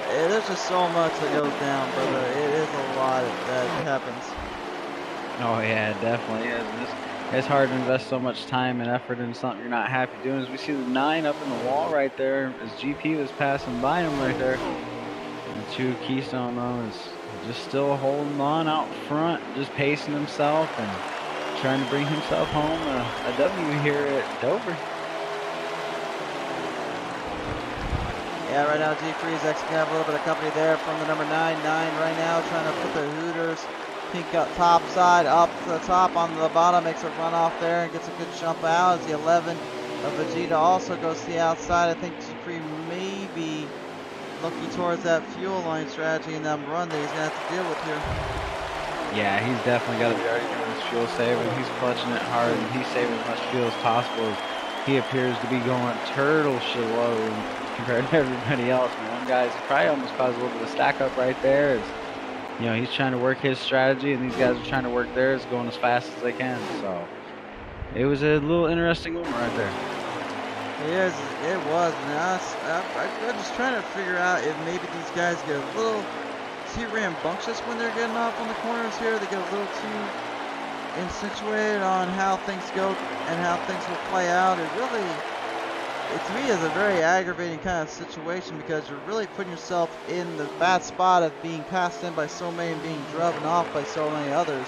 There's just so much that goes down, brother. It is a lot that happens. Oh yeah, it definitely is. It's hard to invest so much time and effort into something you're not happy doing. As we see the 9 up in the wall right there, as GP was passing by him right there. And 2 Keystone though is just still holding on out front, just pacing himself and trying to bring himself home a W here at Dover. Yeah, right now G3 is actually gonna have a little bit of company there from the number 9 right now, trying to put the Hooters pink up top side up to the top on the bottom, makes a run off there and gets a good jump out. As the 11 of Vegeta also goes to the outside. I think G3 may be looking towards that fuel line strategy in that run that he's gonna have to deal with here. Yeah, he's definitely got to be already doing his fuel saving. He's clutching it hard, and he's saving as much fuel as possible. He appears to be going turtle shit low compared to everybody else. Man, one guy's probably almost caused a little bit of stack up right there. You know, he's trying to work his strategy, and these guys are trying to work theirs, going as fast as they can. So it was a little interesting moment right there. It was. I'm just trying to figure out if maybe these guys get a little too rambunctious when they're getting off on the corners here. They get a little too insinuated on how things go and how things will play out. To me, is a very aggravating kind of situation because you're really putting yourself in the bad spot of being passed in by so many and being driven off by so many others.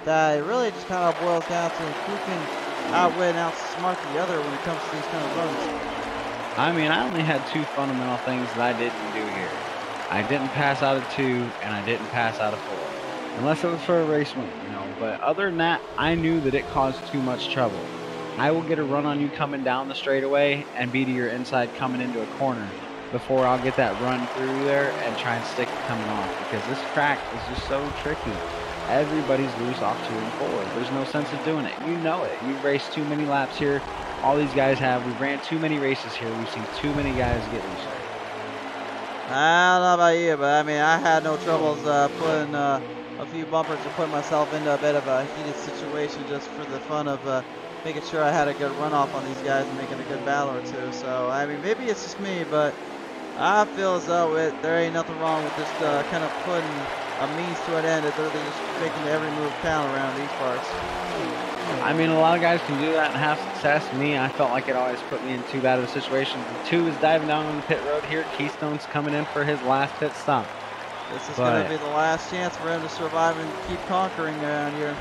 That it really just kind of boils down to who can outwit and outsmart the other when it comes to these kind of runs. I mean, I only had 2 fundamental things that I didn't do here. I didn't pass out of 2, and I didn't pass out of 4. Unless it was for a race win, you know. But other than that, I knew that it caused too much trouble. I will get a run on you coming down the straightaway and be to your inside coming into a corner before I'll get that run through there and try and stick it coming off, because this track is just so tricky. Everybody's loose off 2 and 4. There's no sense of doing it. You know it. You've raced too many laps here. All these guys have. We've ran too many races here. We've seen too many guys get loose. I don't know about you, but I mean, I had no troubles putting a few bumpers and putting myself into a bit of a heated situation just for the fun of making sure I had a good runoff on these guys and making a good battle or 2. So, I mean, maybe it's just me, but I feel as though there ain't nothing wrong with just kind of putting a means to an end. They're just making every move count around these parts. I mean, a lot of guys can do that and have success. Me, I felt like it always put me in too bad of a situation. 2 is diving down on the pit road here. Keystone's coming in for his last pit stop. This is going to be the last chance for him to survive and keep conquering around here.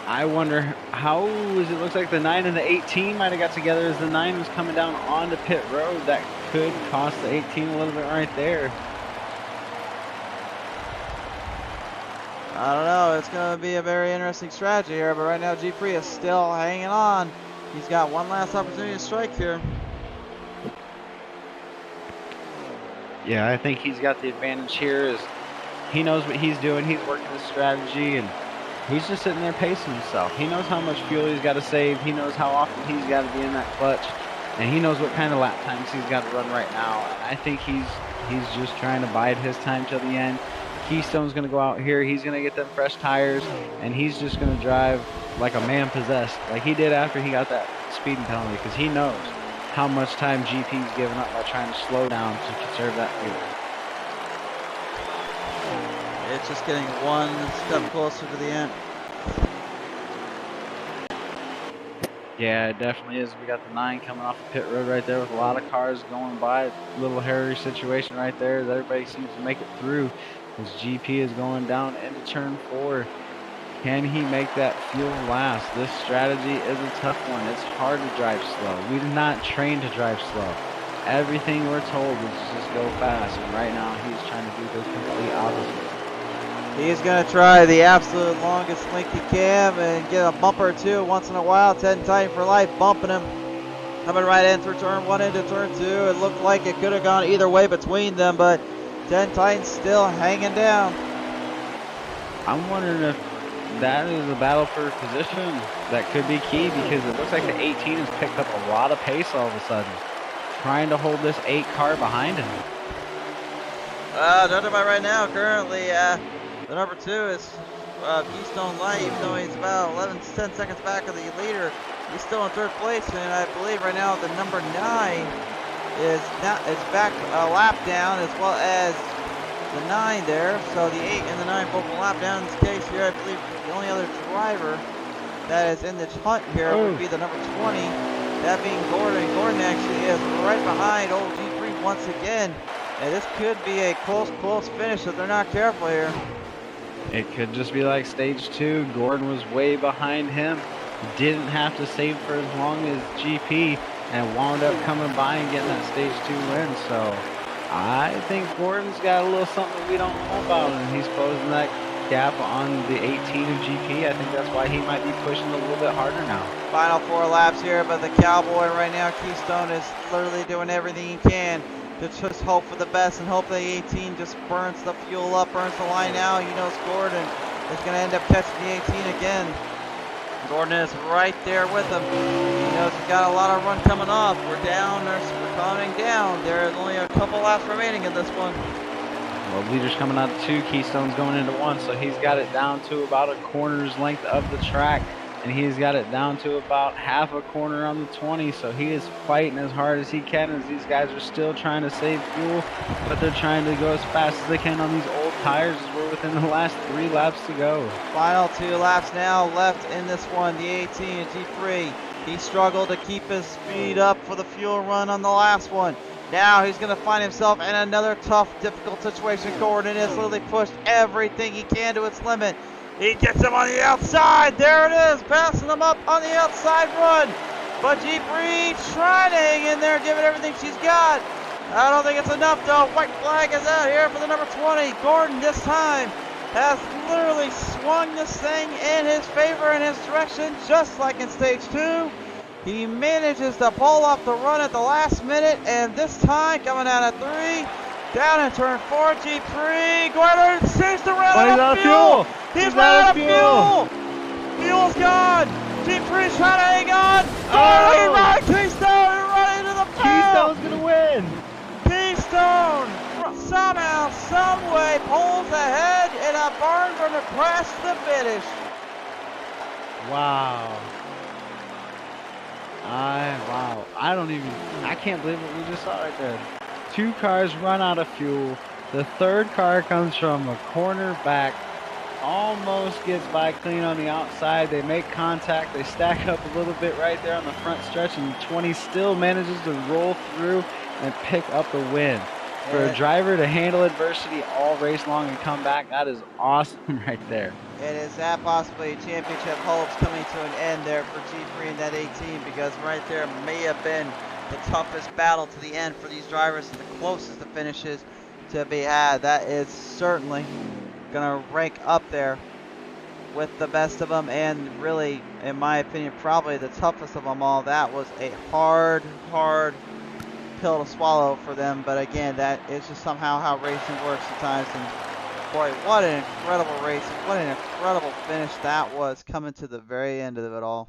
I wonder how is it looks like the 9 and the 18 might have got together as the 9 was coming down onto pit road. That could cost the 18 a little bit right there. I don't know. It's going to be a very interesting strategy here, but right now G3 is still hanging on. He's got one last opportunity to strike here. Yeah, I think he's got the advantage here. Is he knows what he's doing. He's working his strategy, and he's just sitting there pacing himself. He knows how much fuel he's got to save. He knows how often he's got to be in that clutch, and he knows what kind of lap times he's got to run right now. And I think he's just trying to bide his time till the end. Keystone's going to go out here. He's going to get them fresh tires, and he's just going to drive like a man possessed, like he did after he got that speeding penalty, because he knows how much time GP's given up by trying to slow down to conserve that fuel. It's just getting one step closer to the end. Yeah, it definitely is. We got the 9 coming off the pit road right there with a lot of cars going by. Little hairy situation right there as everybody seems to make it through. As GP is going down into turn 4. Can he make that fuel last? This strategy is a tough one. It's hard to drive slow. We did not train to drive slow. Everything we're told is just go fast, and right now he's trying to do the complete opposite. He's going to try the absolute longest link he can and get a bumper or 2 once in a while. 10 Titan for life, bumping him. Coming right in through turn 1 into turn 2. It looked like it could have gone either way between them, but 10 Titan's still hanging down. I'm wondering if that is a battle for position that could be key, because it looks like the 18 has picked up a lot of pace all of a sudden, trying to hold this 8 car behind him. Judging by right now, currently the number 2 is Keystone Light, even though he's about 10 seconds back of the leader. He's still in 3rd place, and I believe right now the number 9 is back a lap down, as well as the 9 there. So the 8 and the 9 both a lap down in this case here. I believe the only other driver that is in the hunt here would be the number 20, that being Gordon. Gordon actually is right behind old G3 once again. And this could be a close finish if they're not careful here. It could just be like stage 2. Gordon was way behind him. Didn't have to save for as long as GP. and wound up coming by and getting that stage 2 win. So I think Gordon's got a little something that we don't know about, and he's closing that gap on the 18 of GP. I think that's why he might be pushing a little bit harder now. Final 4 laps here, but the Cowboy right now, Keystone, is literally doing everything he can to just hope for the best and hope the 18 just burns the fuel up, burns the line out. He knows Gordon is going to end up catching the 18 again. Gordon is right there with him. He knows he's got a lot of run coming off. We're coming down. There's only a couple laps remaining in this one. Well, leader's coming out of 2, Keystone's going into 1, so he's got it down to about a corner's length of the track, and he's got it down to about half a corner on the 20, so he is fighting as hard as he can as these guys are still trying to save fuel, but they're trying to go as fast as they can on these old tires as we're within the last 3 laps to go. Final 2 laps now left in this one. The 18 G3, he struggled to keep his speed up for the fuel run on the last one. Now he's going to find himself in another tough, difficult situation. Gordon has literally pushed everything he can to its limit. He gets him on the outside. There it is, passing him up on the outside run. But G3 trying to hang in there, giving everything she's got. I don't think it's enough, though. White flag is out here for the number 20. Gordon this time has literally swung this thing in his favor, in his direction, just like in stage 2. He manages to pull off the run at the last minute, and this time coming out at 3, down in turn 4, G3. Gordon seems to run out of fuel. He's run out of fuel. Fuel's gone. G3's trying to hang on. Gordon, right, Keystone, running into the pile. Keystone's gonna win. Keystone somehow, someway pulls ahead in a barn from the crash to the finish. Wow. I can't believe what we just saw right there. 2 cars run out of fuel. The 3rd car comes from a corner back, almost gets by clean on the outside. They make contact. They stack up a little bit right there on the front stretch, and 20 still manages to roll through and pick up the win. For a driver to handle adversity all race long and come back, that is awesome right there. And is that possibly championship hopes coming to an end there for G3 and that 18? Because right there may have been the toughest battle to the end for these drivers and the closest to finishes to be had. That is certainly going to rank up there with the best of them, and really, in my opinion, probably the toughest of them all. That was a hard pill to swallow for them, but again, that is just somehow how racing works sometimes. And boy, what an incredible race, what an incredible finish that was, coming to the very end of it all.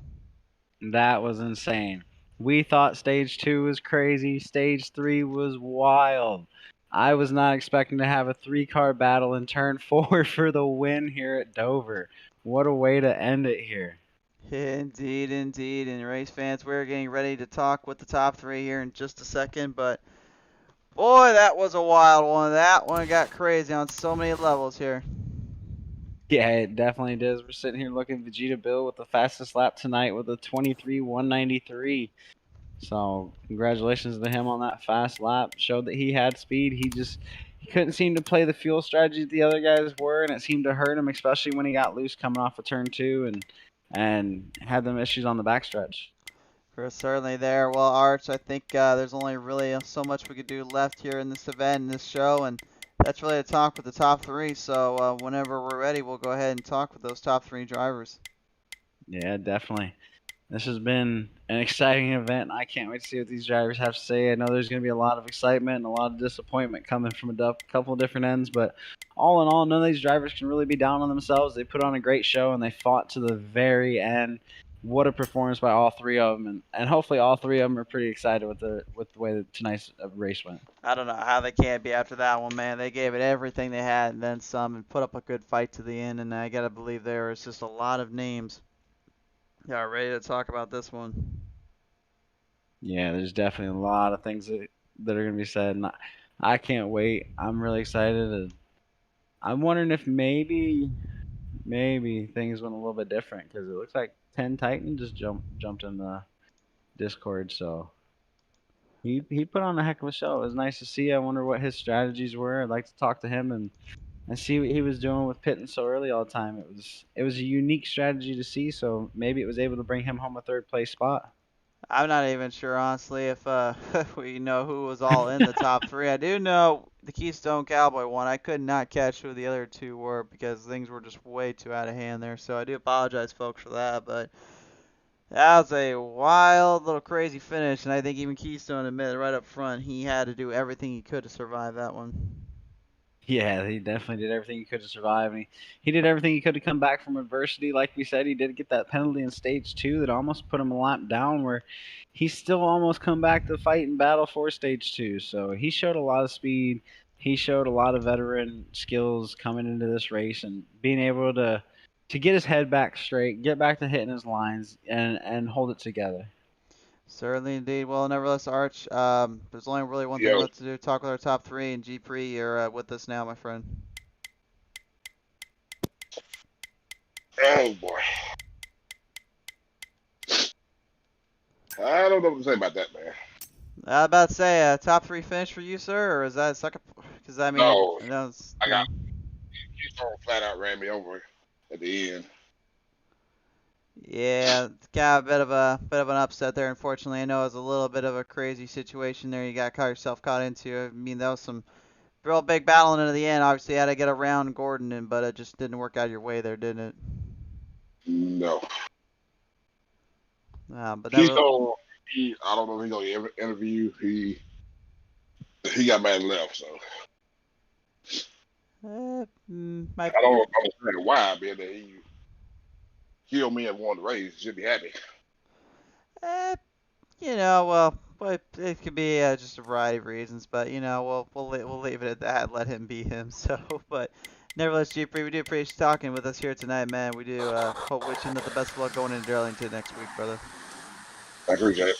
That was insane. We thought stage 2 was crazy, stage 3 was wild. I was not expecting to have a 3-car battle in turn 4 for the win here at Dover. What a way to end it here. Indeed, indeed. And race fans, we're getting ready to talk with the top 3 here in just a second, but boy, that was a wild one. That one got crazy on so many levels here. Yeah, it definitely does. We're sitting here looking at Vegeta Bill with the fastest lap tonight with a 23:193. So congratulations to him on that fast lap. Showed that he had speed. He couldn't seem to play the fuel strategy the other guys were, and it seemed to hurt him, especially when he got loose coming off of turn 2 and had them issues on the backstretch. We're certainly there. Well, Arch, I think there's only really so much we could do left here in this event, in this show, and that's really to talk with the top 3. So whenever we're ready, we'll go ahead and talk with those top 3 drivers. Yeah, definitely. This has been an exciting event. I can't wait to see what these drivers have to say. I know there's going to be a lot of excitement and a lot of disappointment coming from a couple of different ends, but all in all, none of these drivers can really be down on themselves. They put on a great show, and they fought to the very end. What a performance by all 3 of them, and hopefully all 3 of them are pretty excited with the way that tonight's race went. I don't know how they can't be after that one, man. They gave it everything they had and then some, and put up a good fight to the end, and I got to believe there is just a lot of names that are ready to talk about this one. Yeah, there's definitely a lot of things that are going to be said, and I can't wait. I'm really excited. And I'm wondering if maybe things went a little bit different, because it looks like 10 Titan just jumped in the Discord, so he put on a heck of a show. It was nice to see. I wonder what his strategies were. I'd like to talk to him and see what he was doing with pitting so early all the time. It was a unique strategy to see, so maybe it was able to bring him home a 3rd place spot. I'm not even sure, honestly, if we know who was all in the top three. I do know the Keystone Cowboy won. I could not catch who the other two were because things were just way too out of hand there. So I do apologize, folks, for that. But that was a wild little crazy finish, and I think even Keystone admitted right up front he had to do everything he could to survive that one. Yeah, he definitely did everything he could to survive, and he did everything he could to come back from adversity. Like we said, he did get that penalty in stage 2 that almost put him a lap down, where he still almost come back to fight and battle for stage 2. So he showed a lot of speed. He showed a lot of veteran skills coming into this race, and being able to get his head back straight, get back to hitting his lines, and hold it together. Certainly, indeed. Well, nevertheless, Arch, there's only really one thing Yo, left to do. Talk with our top three, and G-Pre, you're with us now, my friend. oh boy. I don't know what to say about that, man. I was about to say, top three finish for you, sir, or is that second? Because I mean, No, that was, I got Keystone flat out ran me over at the end. yeah, it's kind of a bit of an upset there. Unfortunately, I know it was a little bit of a crazy situation there. You got yourself caught into. I mean, that was some real big battling into the end. Obviously, you had to get around Gordon, but it just didn't work out your way there, didn't it? No. But never. Keystone, I don't know if he's gonna ever interview. He got mad and left, so Might. I don't understand why, being that he killed me and won the race. Should be happy. Eh, well, but it could be just a variety of reasons. But we'll leave it at that. Let him be him. So, but nevertheless, G-Pre, we do appreciate you talking with us here tonight, man. We do hope wish you the best of luck going into Darlington next week, brother. I appreciate it.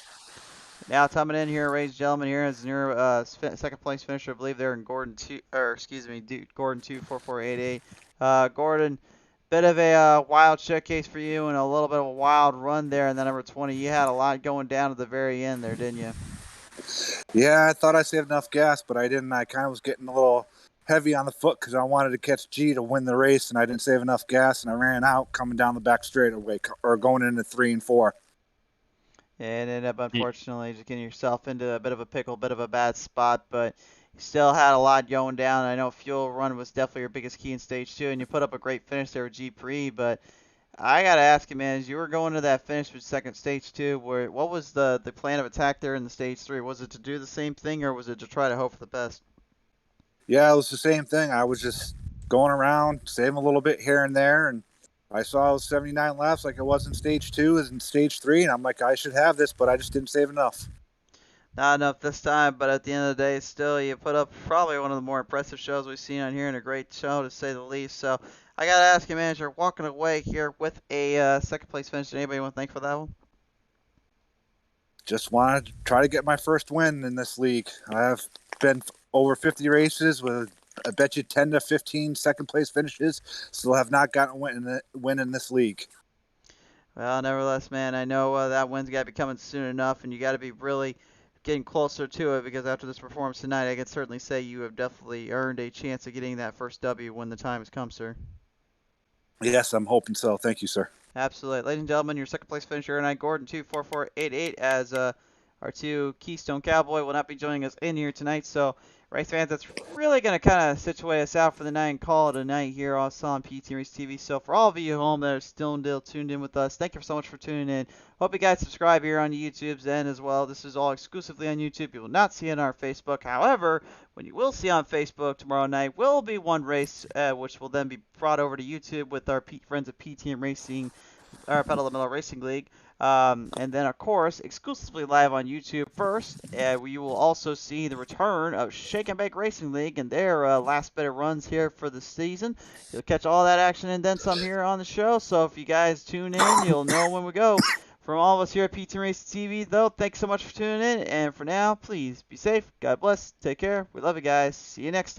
Now coming in here, ladies and gentlemen, here is your second place finisher. I believe they're in Gordon 2, or excuse me, Gordon 24488. Gordon, bit of a wild showcase for you and a little bit of a wild run there in the number 20. You had a lot going down at the very end there, didn't you? Yeah, I thought I saved enough gas, but I didn't. I kind of was getting a little heavy on the foot because I wanted to catch G to win the race, and I didn't save enough gas, and I ran out coming down the back straightaway or going into 3 and 4. And ended up, unfortunately, just getting yourself into a bit of a pickle, bit of a bad spot, but you still had a lot going down. I know fuel run was definitely your biggest key in stage 2, and you put up a great finish there with G-Pre, but I got to ask you, man, as you were going to that finish with second stage 2, what was the plan of attack there in the stage 3? Was it to do the same thing, or was it to try to hope for the best? Yeah, it was the same thing. I was just going around, saving a little bit here and there, and I saw it was 79 laps like it was in stage 2 as in stage 3, and I'm like, I should have this, but I just didn't save enough. Not enough this time, but at the end of the day, still, you put up probably one of the more impressive shows we've seen on here, and a great show, to say the least. So I got to ask you, manager, walking away here with a second place finish, anybody want to thank for that one? Just wanted to try to get my first win in this league. I've been over 50 races with, I bet you, 10 to 15 second place finishes. Still have not gotten a win in this league. Well, nevertheless, man, I know that win's got to be coming soon enough, and you got to be really getting closer to it, because after this performance tonight, I can certainly say you have definitely earned a chance of getting that first W when the time has come, sir. Yes, I'm hoping so. Thank you, sir. Absolutely. Ladies and gentlemen, your second place finisher tonight, Gordon 24488, as our two Keystone Cowboy will not be joining us in here tonight. So, race fans, that's really going to kind of situate us out for the night and call it a night here also on PT Race TV. So, for all of you at home that are still tuned in with us, thank you so much for tuning in. Hope you guys subscribe here on YouTube's end as well. This is all exclusively on YouTube. You will not see it on our Facebook. However, what you will see on Facebook tomorrow night will be one race, which will then be brought over to YouTube with our friends at PTM Racing, our Pedal to the Metal Racing League. And then, of course, exclusively live on YouTube first, you will also see the return of Shake and Bake Racing League and their last bit of runs here for the season. You'll catch all that action and then some here on the show. So if you guys tune in, you'll know when we go. From all of us here at PT Racing TV, though, thanks so much for tuning in. And for now, please be safe. God bless. Take care. We love you guys. See you next time.